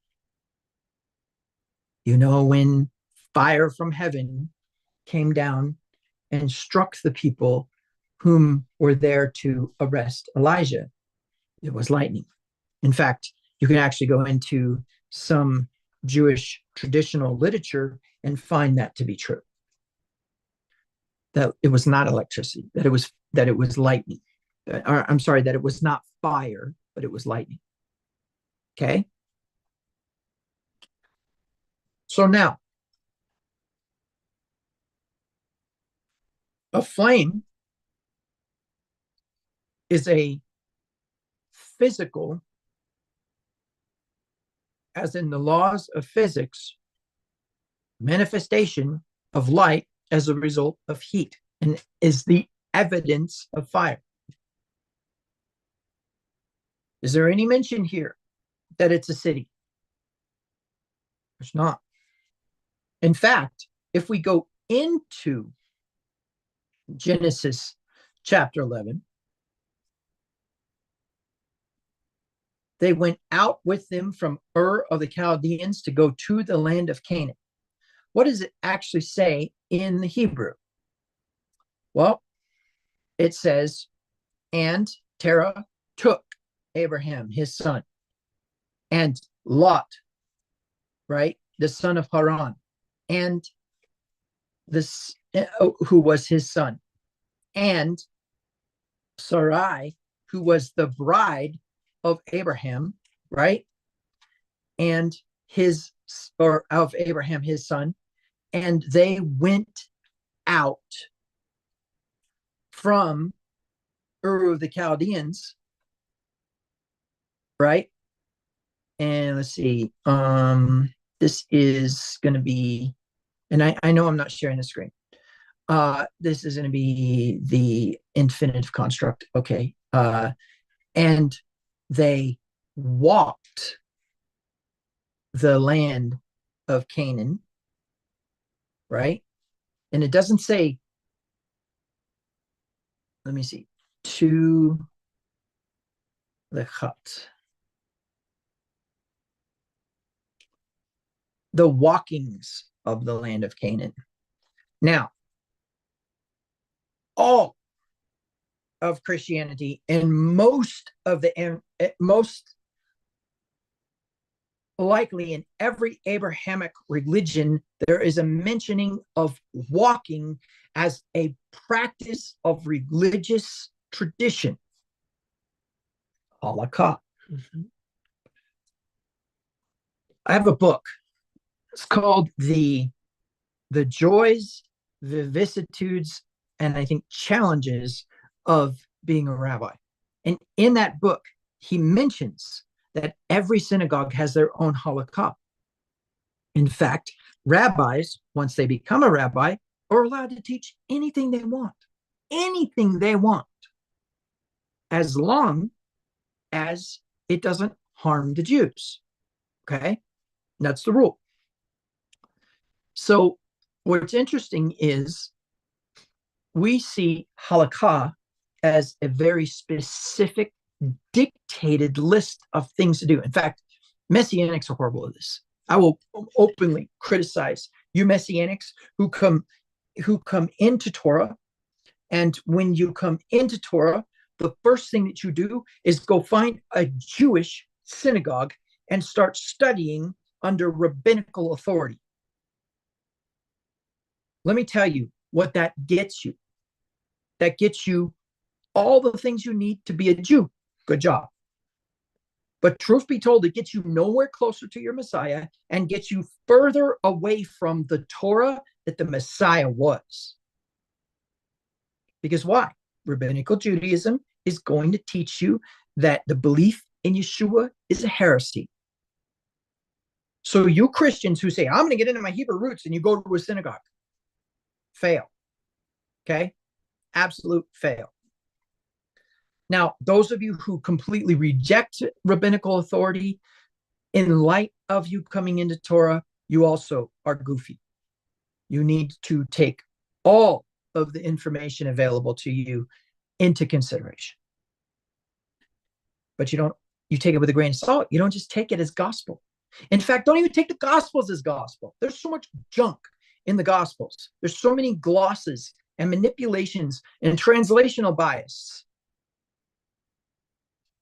You know, when fire from heaven came down and struck the people whom were there to arrest Elijah, it was lightning. In fact, you can actually go into some Jewish traditional literature and find that to be true. That it was not electricity, that it was lightning. Or, I'm sorry, that it was not fire, but it was lightning. Okay? So now, a flame is a physical, as in the laws of physics, manifestation of light as a result of heat, and is the evidence of fire. Is there any mention here that it's a city? There's not. In fact, if we go into Genesis chapter 11, they went out with them from Ur of the Chaldeans to go to the land of Canaan. What does it actually say in the Hebrew? Well, it says, and Terah took Abraham, his son, and Lot, right, the son of Haran, and this who was his son, and Sarai, who was the bride of Abraham, right, and his, or of Abraham, his son, and they went out from Ur of the Chaldeans, right? And let's see, this is going to be, and I know I'm not sharing the screen. This is going to be the infinitive construct. Okay. And they walked the land of Canaan, right? And it doesn't say, let me see, to Lechat. The walkings of the land of Canaan. Now, all of Christianity and most likely in every Abrahamic religion, there is a mentioning of walking as a practice of religious tradition. Halakha. Mm-hmm. I have a book. It's called the the joys, the vicissitudes, and I think challenges of being a rabbi. And in that book, he mentions that every synagogue has their own halakha. In fact, rabbis, once they become a rabbi, are allowed to teach anything they want, as long as it doesn't harm the Jews. Okay? That's the rule. So, what's interesting is we see halakha as a very specific, dictated list of things to do. In fact, Messianics are horrible at this. I will openly criticize you Messianics who come into Torah, and when you come into Torah, the first thing that you do is go find a Jewish synagogue and start studying under rabbinical authority. Let me tell you what that gets you. That gets you all the things you need to be a Jew. Good job. But truth be told, it gets you nowhere closer to your Messiah and gets you further away from the Torah that the Messiah was. Because why? Rabbinical Judaism is going to teach you that the belief in Yeshua is a heresy. So you Christians who say, I'm going to get into my Hebrew roots, and you go to a synagogue, fail. Okay? Absolute fail. Now, those of you who completely reject rabbinical authority, in light of you coming into Torah, you also are goofy. You need to take all of the information available to you into consideration. But you take it with a grain of salt. You don't just take it as gospel. In fact, don't even take the gospels as gospel. There's so much junk in the gospels. There's so many glosses and manipulations and translational bias.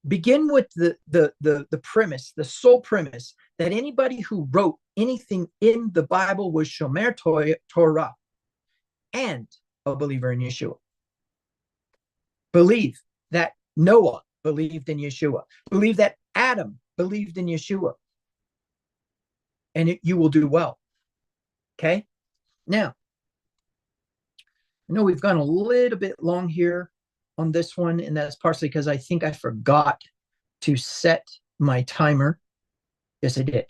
Begin with the premise, the sole premise, that anybody who wrote anything in the Bible was Shomer Torah and a believer in Yeshua. Believe that Noah believed in Yeshua. Believe that Adam believed in Yeshua. And you will do well. Okay? Now, I know we've gone a little bit long here on this one, and that's partially because I think I forgot to set my timer. Yes, I did.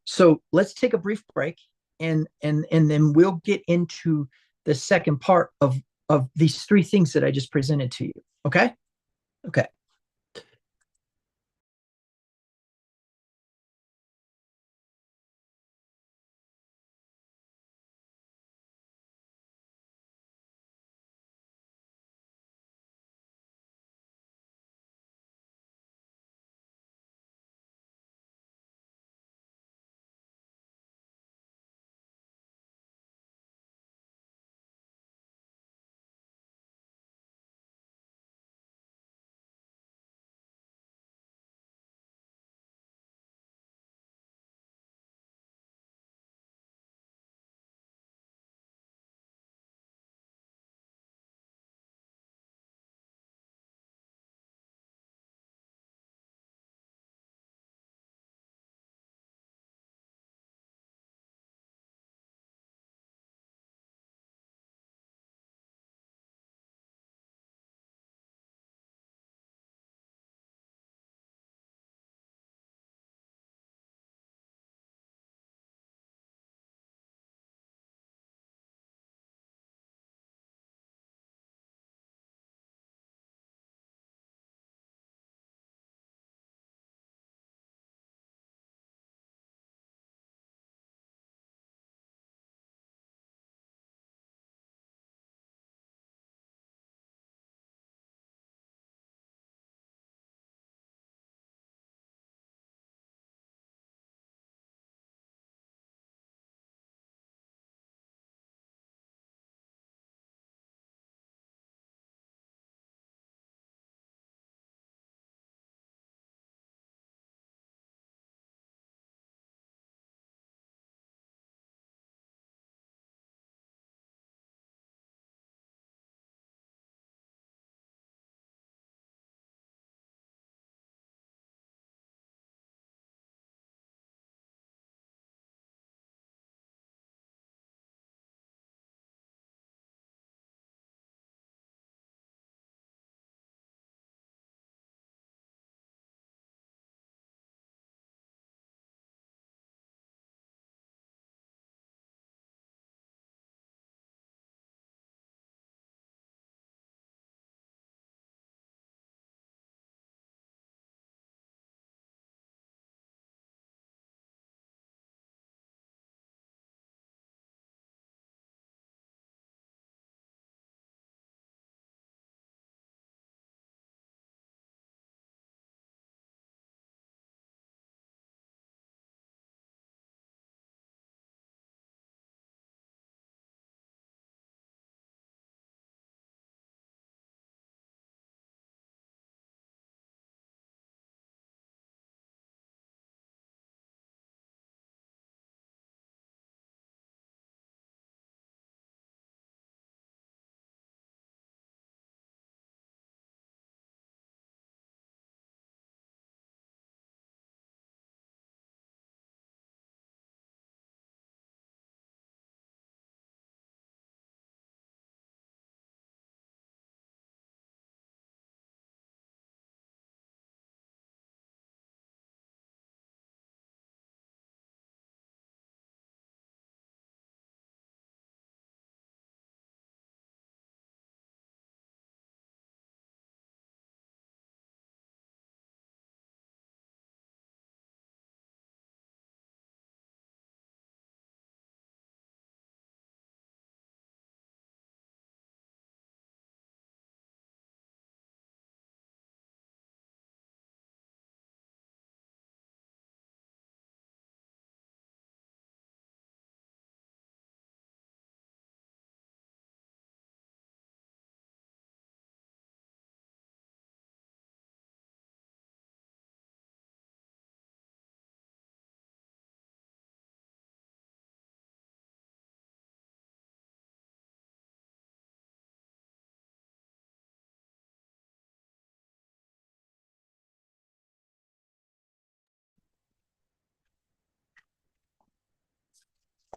So let's take a brief break, and then we'll get into the second part of these three things that I just presented to you. Okay? Okay.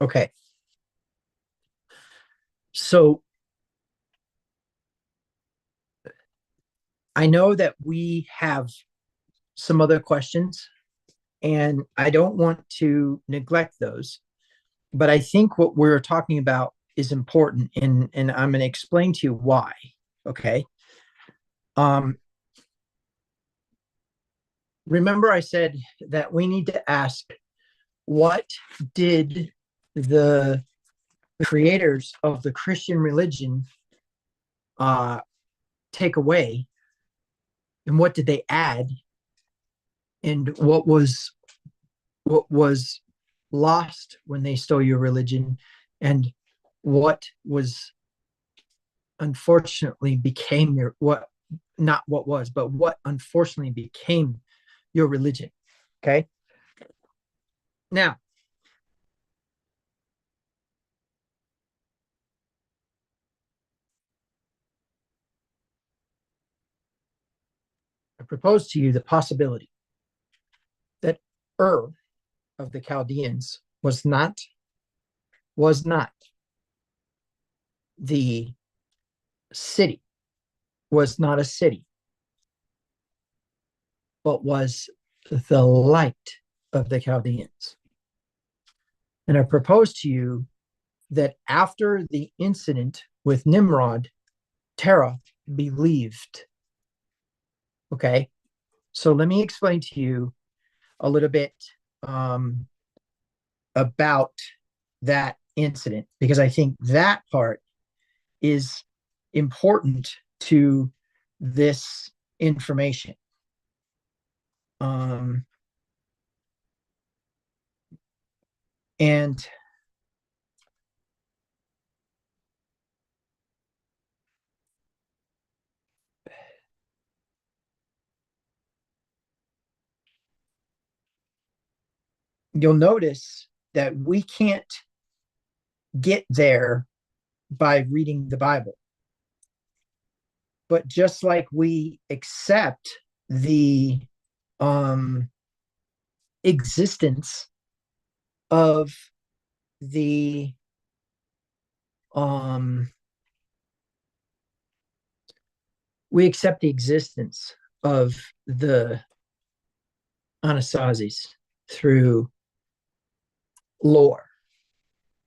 Okay. So I know that we have some other questions, and I don't want to neglect those, but I think what we're talking about is important, and I'm going to explain to you why. Okay. Um, Remember, I said that we need to ask, what did the creators of the Christian religion uh, take away, and what did they add, and what was lost when they stole your religion, and what was unfortunately became your what not what was, but what unfortunately became your religion. Okay. Now, I propose to you the possibility that Ur of the Chaldeans was not the city, was not a city, but was the light of the Chaldeans. And I propose to you that after the incident with Nimrod, Terah believed. Okay. So let me explain to you a little bit um, about that incident, because I think that part is important to this information. Um, and you'll notice that we can't get there by reading the Bible. But just like we accept the um, existence of the um, we accept the existence of the Anasazis through lore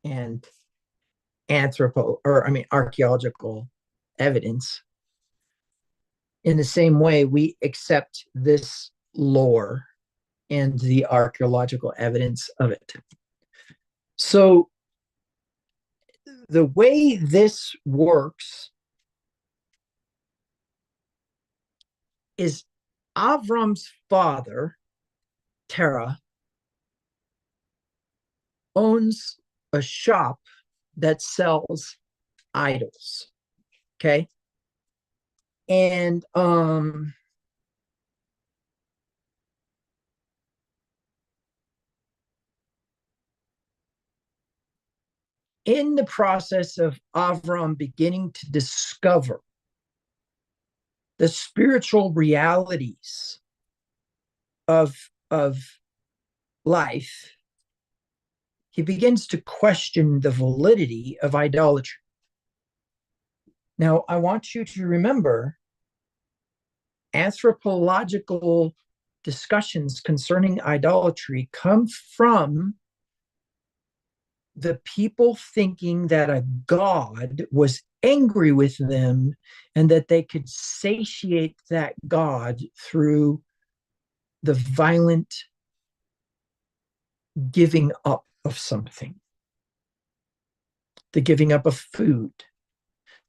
and archaeological evidence. In the same way, we accept this lore and the archaeological evidence of it. So the way this works is Avram's father, Terah, owns a shop that sells idols. Okay. And in the process of Avram beginning to discover the spiritual realities of life, he begins to question the validity of idolatry. Now, I want you to remember anthropological discussions concerning idolatry come from the people thinking that a god was angry with them and that they could satiate that god through the violent giving up of something, the giving up of food,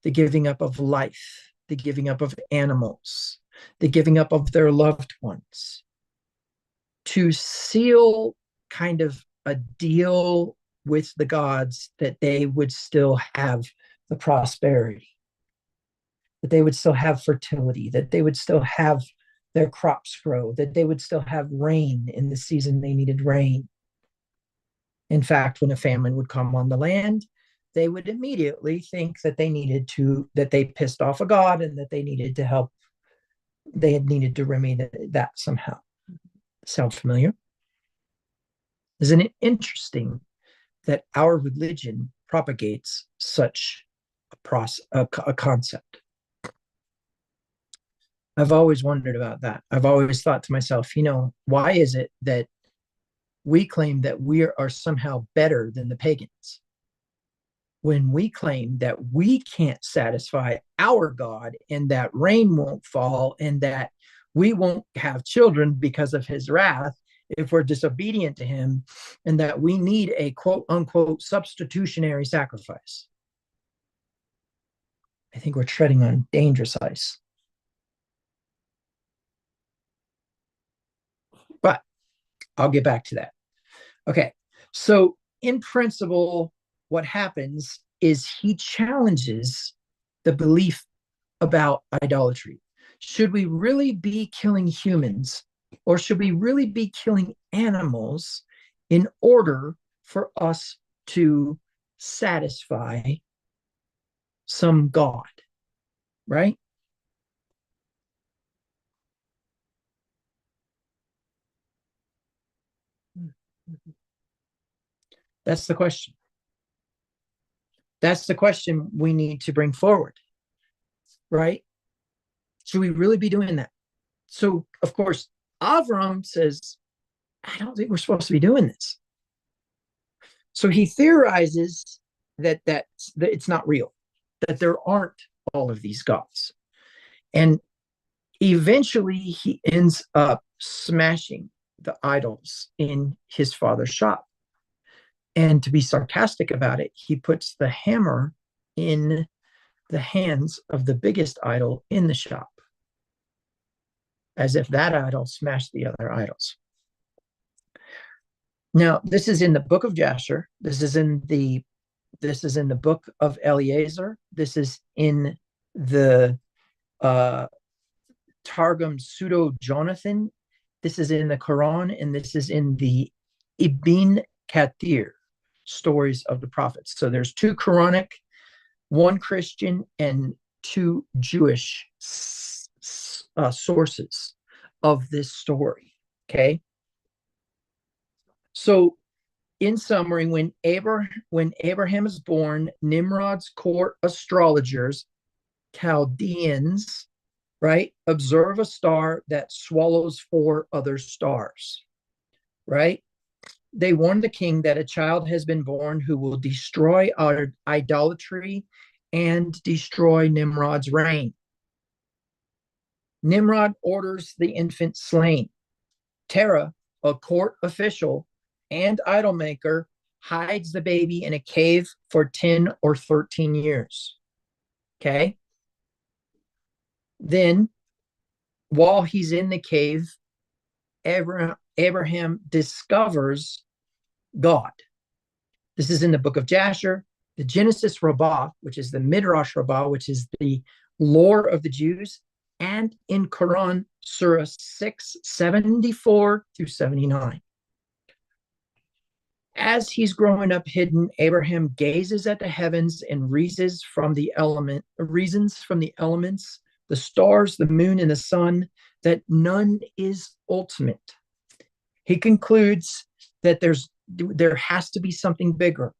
the giving up of life, the giving up of animals, the giving up of their loved ones, to seal kind of a deal with the gods that they would still have the prosperity, that they would still have fertility, that they would still have their crops grow, that they would still have rain in the season they needed rain. In fact, when a famine would come on the land, they would immediately think that that they pissed off a god and that they needed to help. They had needed to remedy that somehow. Sound familiar? Isn't it interesting that our religion propagates such a concept. I've always wondered about that. I've always thought to myself, why is it that we claim that we are somehow better than the pagans when we claim that we can't satisfy our God and that rain won't fall and that we won't have children because of his wrath if we're disobedient to him, and that we need a quote unquote substitutionary sacrifice? I think we're treading on dangerous ice. But I'll get back to that. Okay. So, in principle, what happens is he challenges the belief about idolatry. Should we really be killing humans, or should we really be killing animals in order for us to satisfy some God, right? That's the question. That's the question we need to bring forward, right? Should we really be doing that? So, of course, Avram says, I don't think we're supposed to be doing this. So he theorizes that it's not real, that there aren't all of these gods. And eventually he ends up smashing the idols in his father's shop. And to be sarcastic about it, he puts the hammer in the hands of the biggest idol in the shop, as if that idol smashed the other idols. Now, this is in the book of Jasher. This is in the book of Eliezer. This is in the Targum Pseudo Jonathan. This is in the Quran, and this is in the Ibn Kathir stories of the prophets. So there's 2 Quranic, 1 Christian, and 2 Jewish sources of this story. Okay. So, in summary, when Abraham is born, Nimrod's court astrologers, Chaldeans, right, observe a star that swallows 4 other stars, right? They warn the king that a child has been born who will destroy our idolatry and destroy Nimrod's reign. Nimrod orders the infant slain. Terah, a court official and idol maker, hides the baby in a cave for 10 or 13 years. Okay. Then, while he's in the cave, Abraham discovers God. This is in the book of Jasher, the Genesis Rabbah, which is the Midrash Rabbah, which is the lore of the Jews, and in Quran, Surah 6, 74 through 79. As he's growing up hidden, Abraham gazes at the heavens and reasons from the elements, the stars, the moon, and the sun, that none is ultimate. He concludes that there has to be something bigger.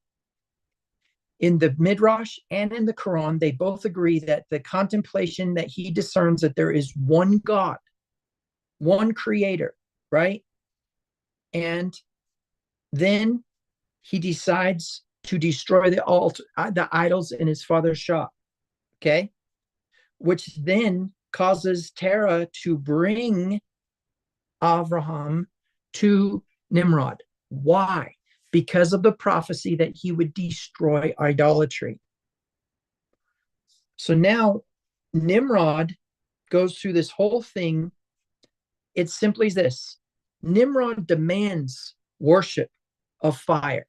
In the Midrash and in the Quran, they both agree that the contemplation that he discerns that there is one God, one creator, right? And then he decides to destroy the idols in his father's shop, okay? Which then causes Terah to bring Avraham to Nimrod. Why? Because of the prophecy that he would destroy idolatry. So now Nimrod goes through this whole thing. It's simply this: Nimrod demands worship of fire.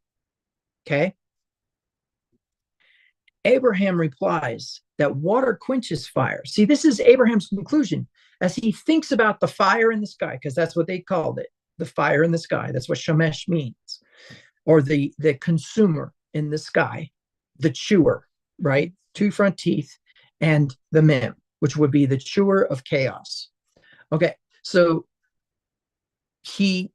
Okay. Abraham replies that water quenches fire. See, this is Abraham's conclusion as he thinks about the fire in the sky, because that's what they called it, the fire in the sky. That's what Shemesh means, or the consumer in the sky, the chewer, right? 2 front teeth, and the mem, which would be the chewer of chaos. Okay, so he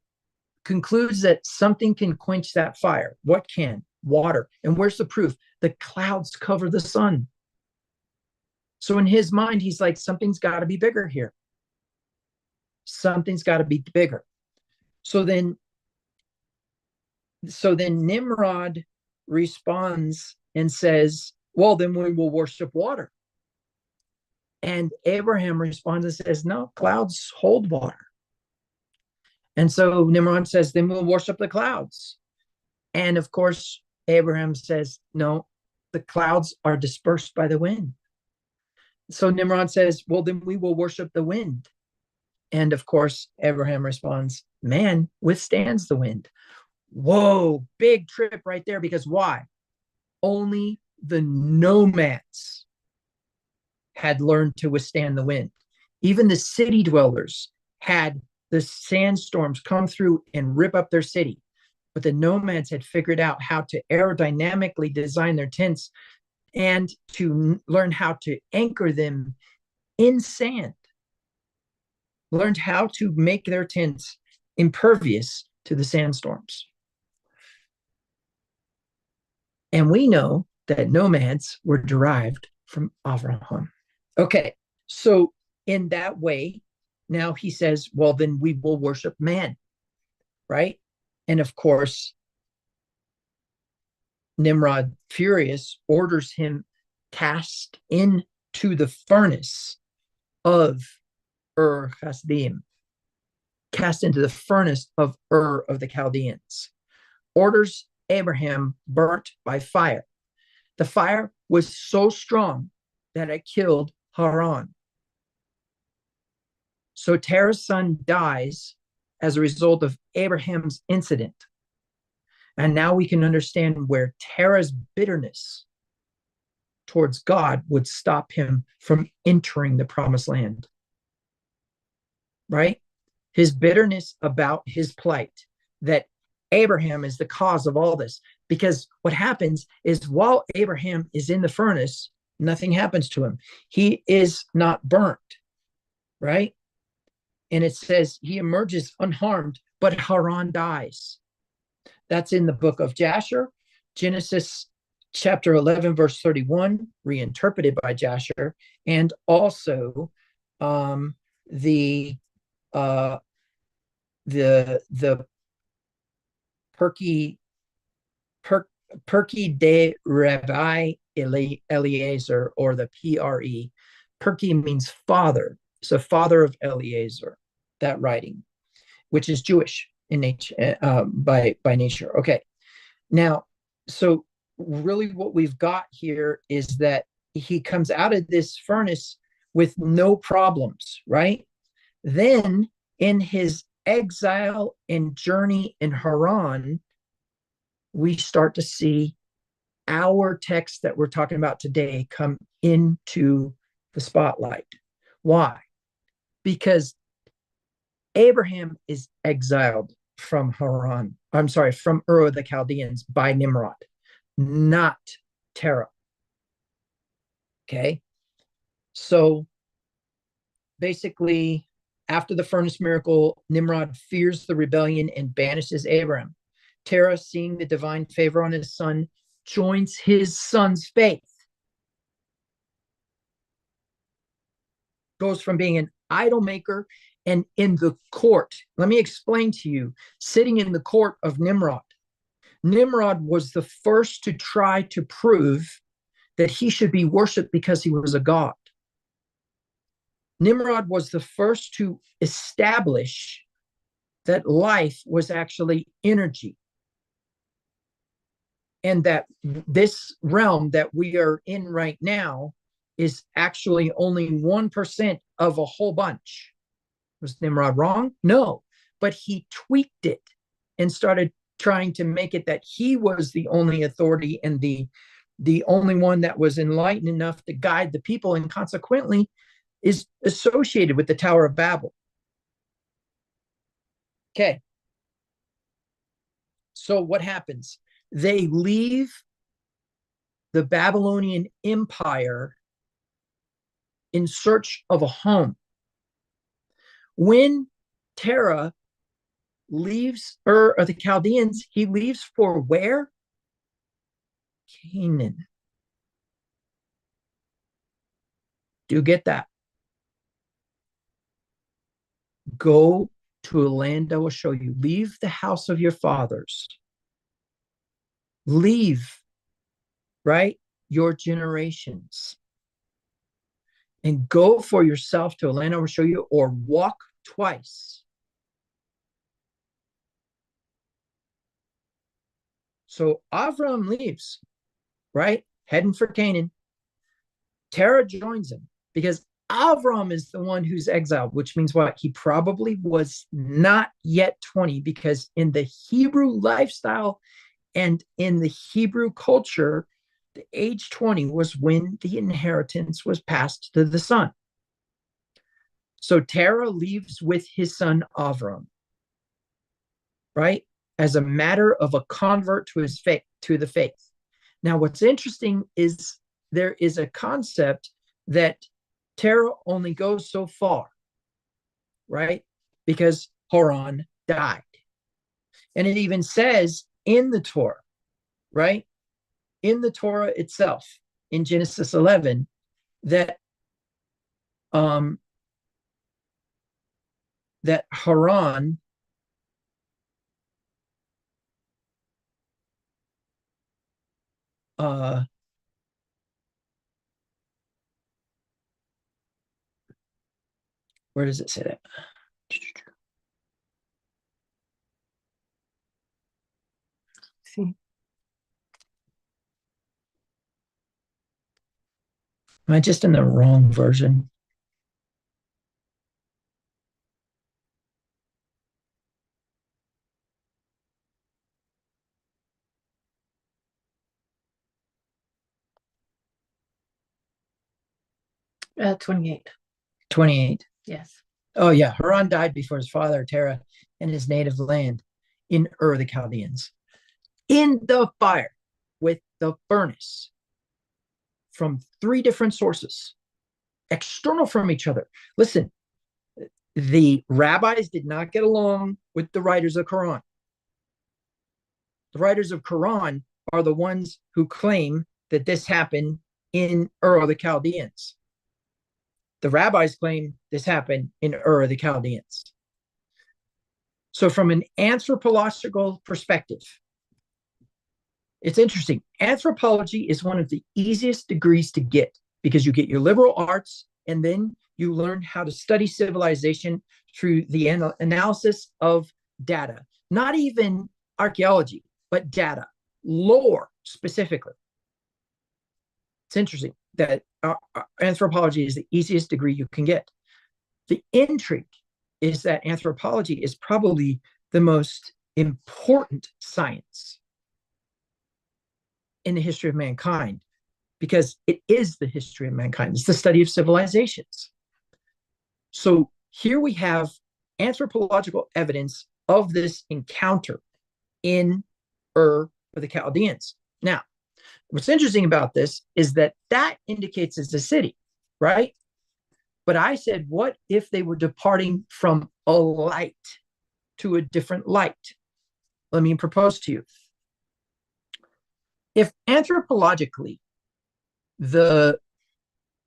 concludes that something can quench that fire. What can? water. And where's the proof? The clouds cover the sun. So in his mind, he's like, something's got to be bigger here. Something's got to be bigger. So then Nimrod responds and says, well, then we will worship water. And Abraham responds and says, no, clouds hold water. And so Nimrod says, then we'll worship the clouds. And of course, Abraham says, no, the clouds are dispersed by the wind. So Nimrod says, well, then we will worship the wind. And of course, Abraham responds, man withstands the wind. Whoa, big trip right there. Because why? Only the nomads had learned to withstand the wind. Even the city dwellers had the sandstorms come through and rip up their city. But the nomads had figured out how to aerodynamically design their tents and to learn how to anchor them in sand, learned how to make their tents impervious to the sandstorms. And we know that nomads were derived from Avraham. Okay, so in that way, now he says, well, then we will worship man, right? And of course, Nimrod, furious, orders him cast into the furnace of Ur-Kasdim, cast into the furnace of Ur of the Chaldeans, orders Abraham burnt by fire. The fire was so strong that it killed Haran. So Terah's son dies as a result of Abraham's incident. And now we can understand where Terah's bitterness towards God would stop him from entering the promised land. Right? His bitterness about his plight, that Abraham is the cause of all this. Because what happens is while Abraham is in the furnace, nothing happens to him. He is not burnt, right? And it says he emerges unharmed, but Haran dies. That's in the book of Jasher, Genesis chapter 11, verse 31, reinterpreted by Jasher, and also the Perky de Rabbi Eliezer, or the PRE. Perky means father. So father of Eliezer, that writing, which is Jewish in nature, by nature. Okay. Now, so really what we've got here is that he comes out of this furnace with no problems, right? Then in his exile and journey in Haran, we start to see our text that we're talking about today come into the spotlight. Why? Because Abraham is exiled from Haran. I'm sorry, from Ur of the Chaldeans by Nimrod, not Terah. Okay. So basically, after the furnace miracle, Nimrod fears the rebellion and banishes Abraham. Terah, seeing the divine favor on his son, joins his son's faith. Goes from being an idol maker and in the court. Let me explain to you, sitting in the court of Nimrod. Nimrod was the first to try to prove that he should be worshipped because he was a god. Nimrod was the first to establish that life was actually energy, and that this realm that we are in right now is actually only 1% of a whole bunch. Was Nimrod wrong? No, but he tweaked it and started trying to make it that he was the only authority and the only one that was enlightened enough to guide the people, and consequently is associated with the Tower of Babel. Okay. So what happens? They leave the Babylonian Empire in search of a home. When Terah leaves Ur of the Chaldeans, he leaves for where? Canaan. Do you get that? Go to a land I will show you. Leave the house of your fathers. Leave, right, your generations. And go for yourself to a land I will show you, or walk twice. So Avram leaves, right? Heading for Canaan. Terah joins him because Avram is the one who's exiled, which means what? He probably was not yet 20, because in the Hebrew lifestyle and in the Hebrew culture, the age 20 was when the inheritance was passed to the son. So Terah leaves with his son Avram, right? As a matter of a convert to his faith, to the faith. Now, what's interesting is there is a concept that Terah only goes so far, right? Because Haran died. And it even says in the Torah, right? In the Torah itself, in Genesis 11, that that Haran where does it say that? See. Am I just in the wrong version? Uh, 28. 28. Yes. Oh, yeah. Haran died before his father, Terah, in his native land in Ur the Chaldeans, in the fire with the furnace, from 3 different sources, external from each other. Listen, the rabbis did not get along with the writers of Quran. The writers of Quran are the ones who claim that this happened in Ur the Chaldeans. The rabbis claim this happened in Ur the Chaldeans. So from an anthropological perspective, it's interesting. Anthropology is one of the easiest degrees to get, because you get your liberal arts and then you learn how to study civilization through the analysis of data, not even archaeology, but data, lore specifically. It's interesting that anthropology is the easiest degree you can get. The intrigue is that anthropology is probably the most important science in the history of mankind, because it is the history of mankind. It's the study of civilizations. So here we have anthropological evidence of this encounter in Ur of the Chaldeans. Now, what's interesting about this is that that indicates it's a city, right? But I said, what if they were departing from a light to a different light? Let me propose to you. If anthropologically the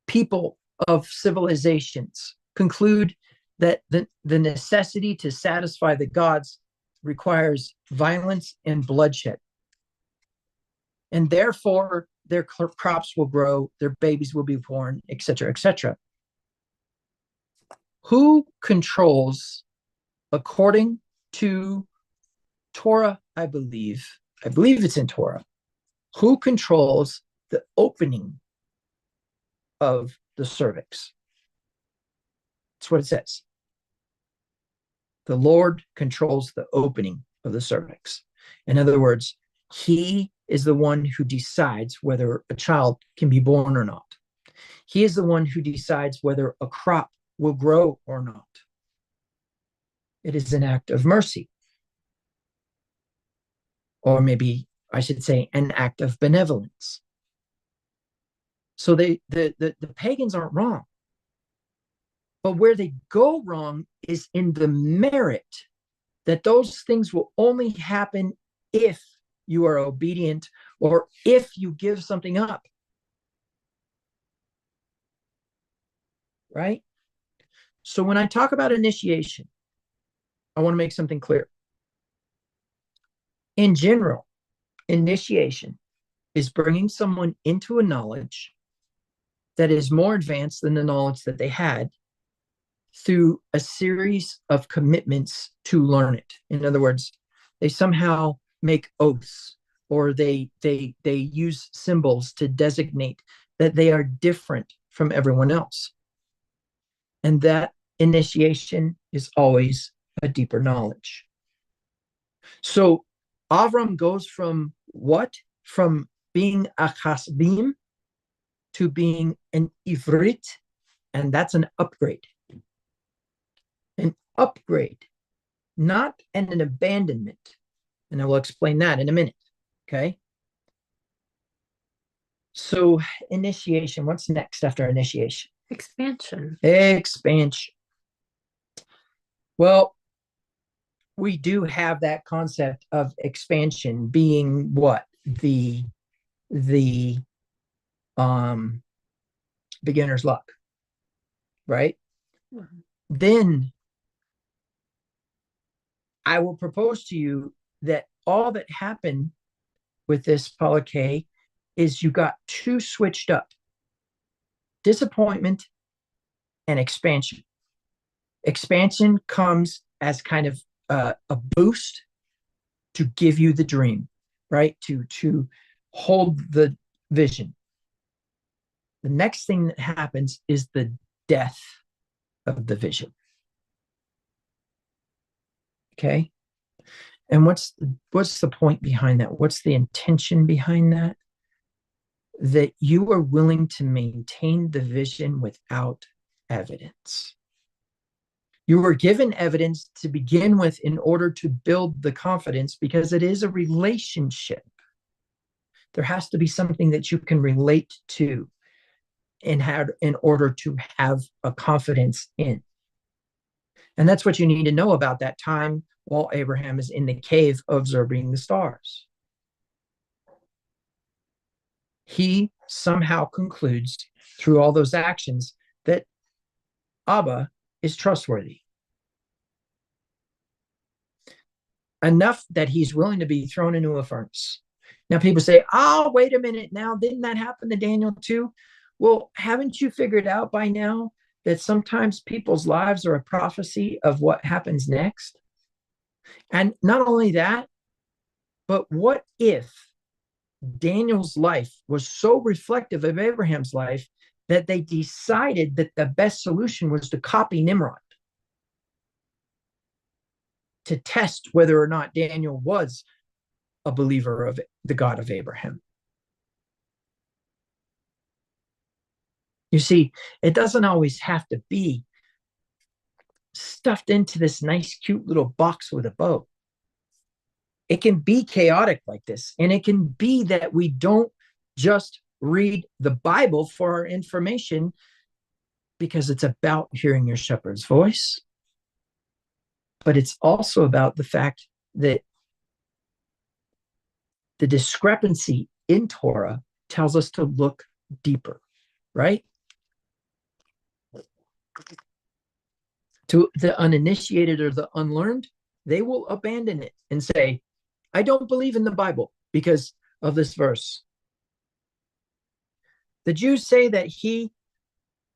people of civilizations conclude that the necessity to satisfy the gods requires violence and bloodshed, and therefore their crops will grow, their babies will be born, etc., etc. Who controls, according to Torah, I believe it's in Torah, who controls the opening of the cervix? That's what it says. The Lord controls the opening of the cervix. In other words, he is the one who decides whether a child can be born or not. He is the one who decides whether a crop will grow or not. It is an act of mercy. Or maybe I should say an act of benevolence. So the pagans aren't wrong. But where they go wrong is in the merit that those things will only happen if you are obedient, or if you give something up. Right? So when I talk about initiation, I want to make something clear. In general, initiation is bringing someone into a knowledge that is more advanced than the knowledge that they had through a series of commitments to learn it. In other words, they somehow make oaths, or they use symbols to designate that they are different from everyone else. And that initiation is always a deeper knowledge. So Avram goes from what? From being a chasdim to being an ivrit, and that's an upgrade. An upgrade, not an abandonment. And I will explain that in a minute. Okay. So initiation, what's next after initiation? Expansion. Expansion. Well, we do have that concept of expansion being what? The beginner's luck, right? Mm-hmm. Then I will propose to you that all that happened with this Polyk is you got two switched up: disappointment and expansion. Expansion comes as kind of a boost to give you the dream, right? To hold the vision. The next thing that happens is the death of the vision. Okay. And what's the point behind that? What's the intention behind that? That you are willing to maintain the vision without evidence. You were given evidence to begin with in order to build the confidence, because it is a relationship. There has to be something that you can relate to in order to have a confidence in. And that's what you need to know about that time while Abraham is in the cave observing the stars. He somehow concludes through all those actions that Abba is trustworthy. Enough that he's willing to be thrown into a furnace. Now people say, oh, wait a minute now, didn't that happen to Daniel too? Well, haven't you figured out by now that sometimes people's lives are a prophecy of what happens next? And not only that, but what if Daniel's life was so reflective of Abraham's life that they decided that the best solution was to copy Nimrod, to test whether or not Daniel was a believer of the God of Abraham? You see, it doesn't always have to be stuffed into this nice, cute little box with a bow. It can be chaotic like this. And it can be that we don't just read the Bible for our information, because it's about hearing your shepherd's voice. But it's also about the fact that the discrepancy in Torah tells us to look deeper, right? To the uninitiated or the unlearned, they will abandon it and say, I don't believe in the Bible because of this verse. The Jews say that he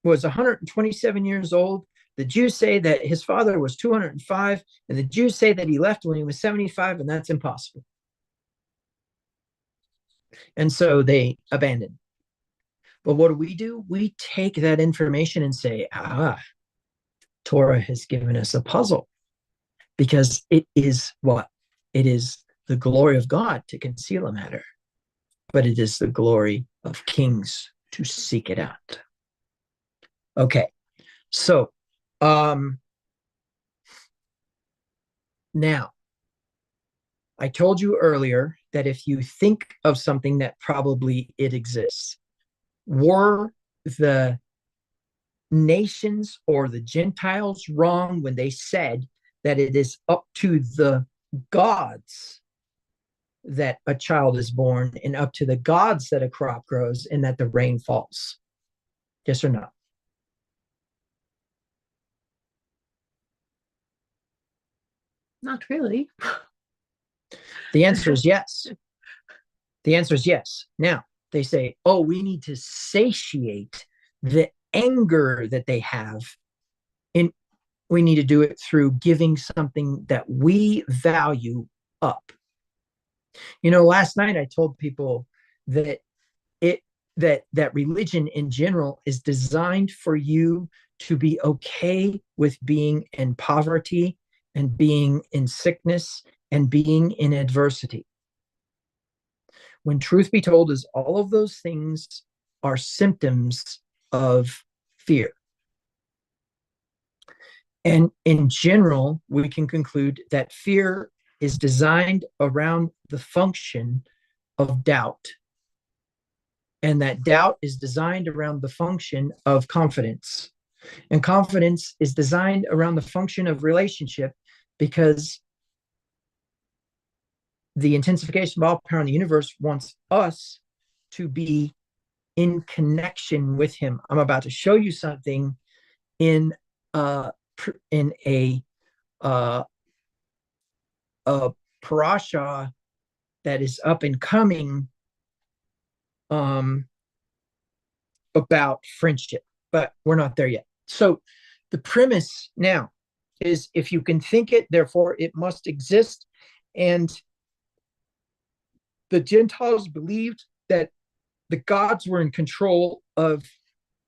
was 127 years old. The Jews say that his father was 205, and the Jews say that he left when he was 75, and that's impossible. And so they abandon. But what do? We take that information and say, Torah has given us a puzzle, because it is what? It is the glory of God to conceal a matter, but it is the glory of kings to seek it out. Okay, so now, I told you earlier that if you think of something, that probably it exists. Were the nations or the Gentiles wrong when they said that it is up to the gods that a child is born, and up to the gods that a crop grows and that the rain falls? Yes or no? Not really. The answer is yes. The answer is yes. Now, they say, oh, we need to satiate the anger that they have. And we need to do it through giving something that we value up. Last night I told people that it that religion in general is designed for you to be okay with being in poverty and being in sickness and being in adversity. When truth be told is all of those things are symptoms of fear. And in general, we can conclude that fear is designed around the function of doubt. And that doubt is designed around the function of confidence. And confidence is designed around the function of relationship, because the intensification of all power in the universe wants us to be in connection with him. I'm about to show you something in a parasha that is up and coming about friendship, but we're not there yet. So the premise now is, if you can think it, therefore it must exist. And the Gentiles believed that the gods were in control of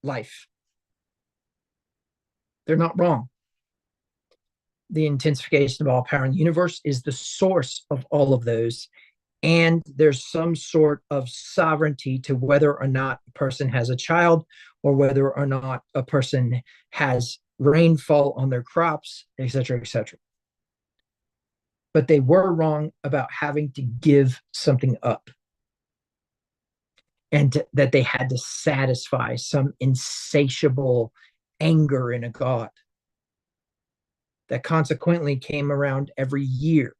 life. They're not wrong. The intensification of all power in the universe is the source of all of those. And there's some sort of sovereignty to whether or not a person has a child, or whether or not a person has rainfall on their crops, etc., etc. But they were wrong about having to give something up, and that they had to satisfy some insatiable anger in a god that consequently came around every year.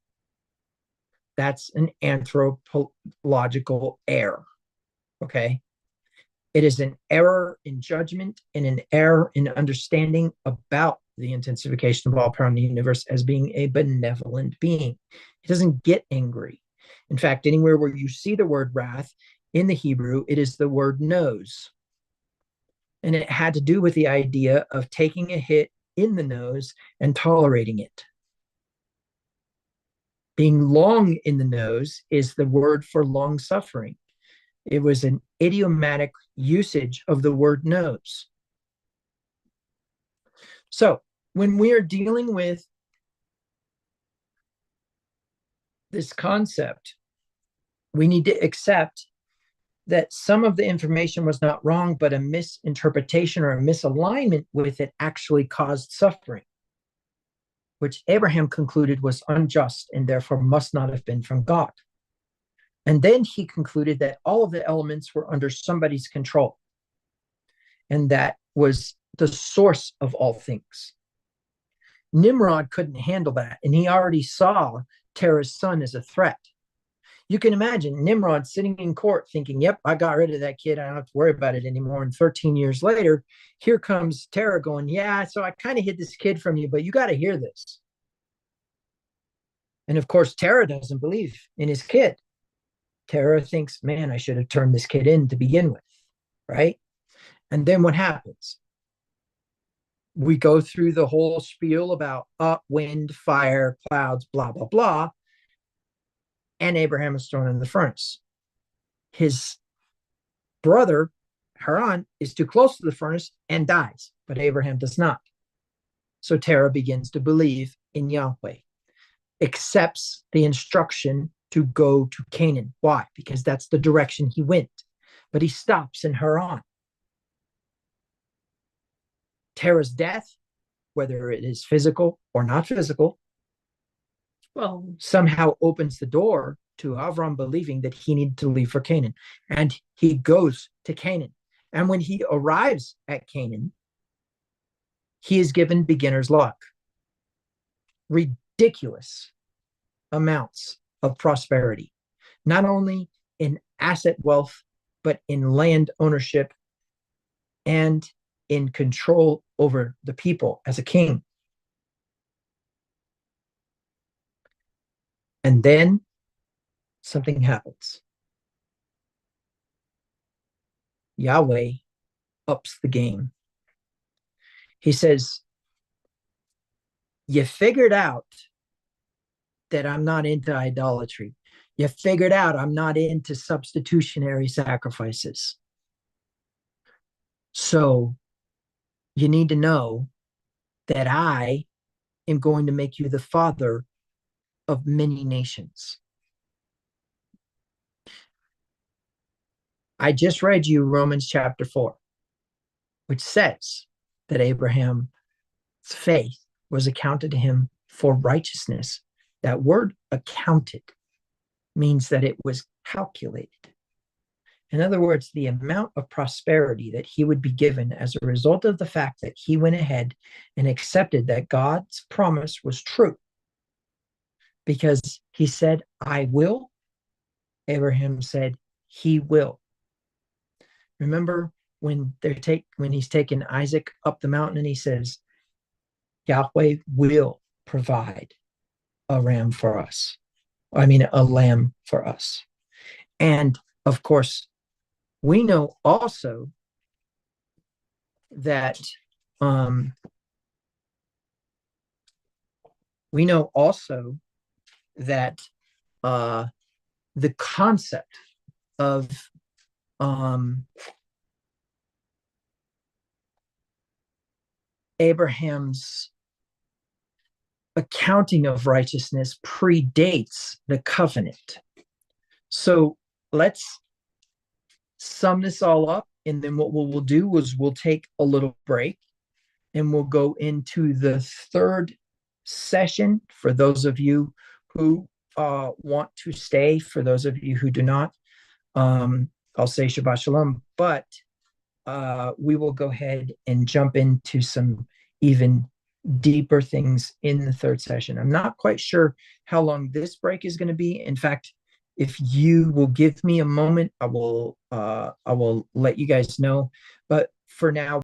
That's an anthropological error. Okay. It is an error in judgment and an error in understanding about the intensification of all power in the universe as being a benevolent being. It doesn't get angry. In fact, anywhere where you see the word wrath in the Hebrew, it is the word nose. And it had to do with the idea of taking a hit in the nose and tolerating it. Being long in the nose is the word for long suffering. It was an idiomatic usage of the word nose. So when we are dealing with this concept, we need to accept that some of the information was not wrong, but a misinterpretation or a misalignment with it actually caused suffering, which Abraham concluded was unjust and therefore must not have been from God. And then he concluded that all of the elements were under somebody's control, and that was the source of all things. Nimrod couldn't handle that, and he already saw Terah's son as a threat. You can imagine Nimrod sitting in court thinking, yep, I got rid of that kid. I don't have to worry about it anymore. And 13 years later, here comes Terah going, yeah, so I kind of hid this kid from you, but you got to hear this. And of course, Terah doesn't believe in his kid. Terah thinks, man, I should have turned this kid in to begin with, right? And then what happens? We go through the whole spiel about wind, fire, clouds, blah, blah, blah. And Abraham is thrown in the furnace. His brother, Haran, is too close to the furnace and dies, but Abraham does not. So Terah begins to believe in Yahweh, accepts the instruction to go to Canaan. Why? Because that's the direction he went. But he stops in Haran. Terah's death, whether it is physical or not physical, somehow opens the door to Avram believing that he needed to leave for Canaan. And he goes to Canaan. And when he arrives at Canaan, he is given beginner's luck. Ridiculous amounts of prosperity. not only in asset wealth, but in land ownership and in control over the people as a king. And then something happens. Yahweh ups the game. He says, you figured out that I'm not into idolatry. You figured out I'm not into substitutionary sacrifices. So you need to know that I am going to make you the father of many nations. I just read you Romans chapter 4, which says that Abraham's faith was accounted to him for righteousness. That word accounted means that it was calculated. In other words, the amount of prosperity that he would be given as a result of the fact that he went ahead and accepted that God's promise was true. Because he said, I will. Abraham said, he will. Remember when he's taking Isaac up the mountain and he says, Yahweh will provide a ram for us. I mean, a lamb for us. And of course, we know also that the concept of Abraham's accounting of righteousness predates the covenant. So let's sum this all up, and then what we'll do is we'll take a little break and we'll go into the third session for those of you who want to stay. For those of you who do not, I'll say Shabbat Shalom, but we will go ahead and jump into some even deeper things in the third session. I'm not quite sure how long this break is going to be. In fact, if you will give me a moment, I will let you guys know. But for now,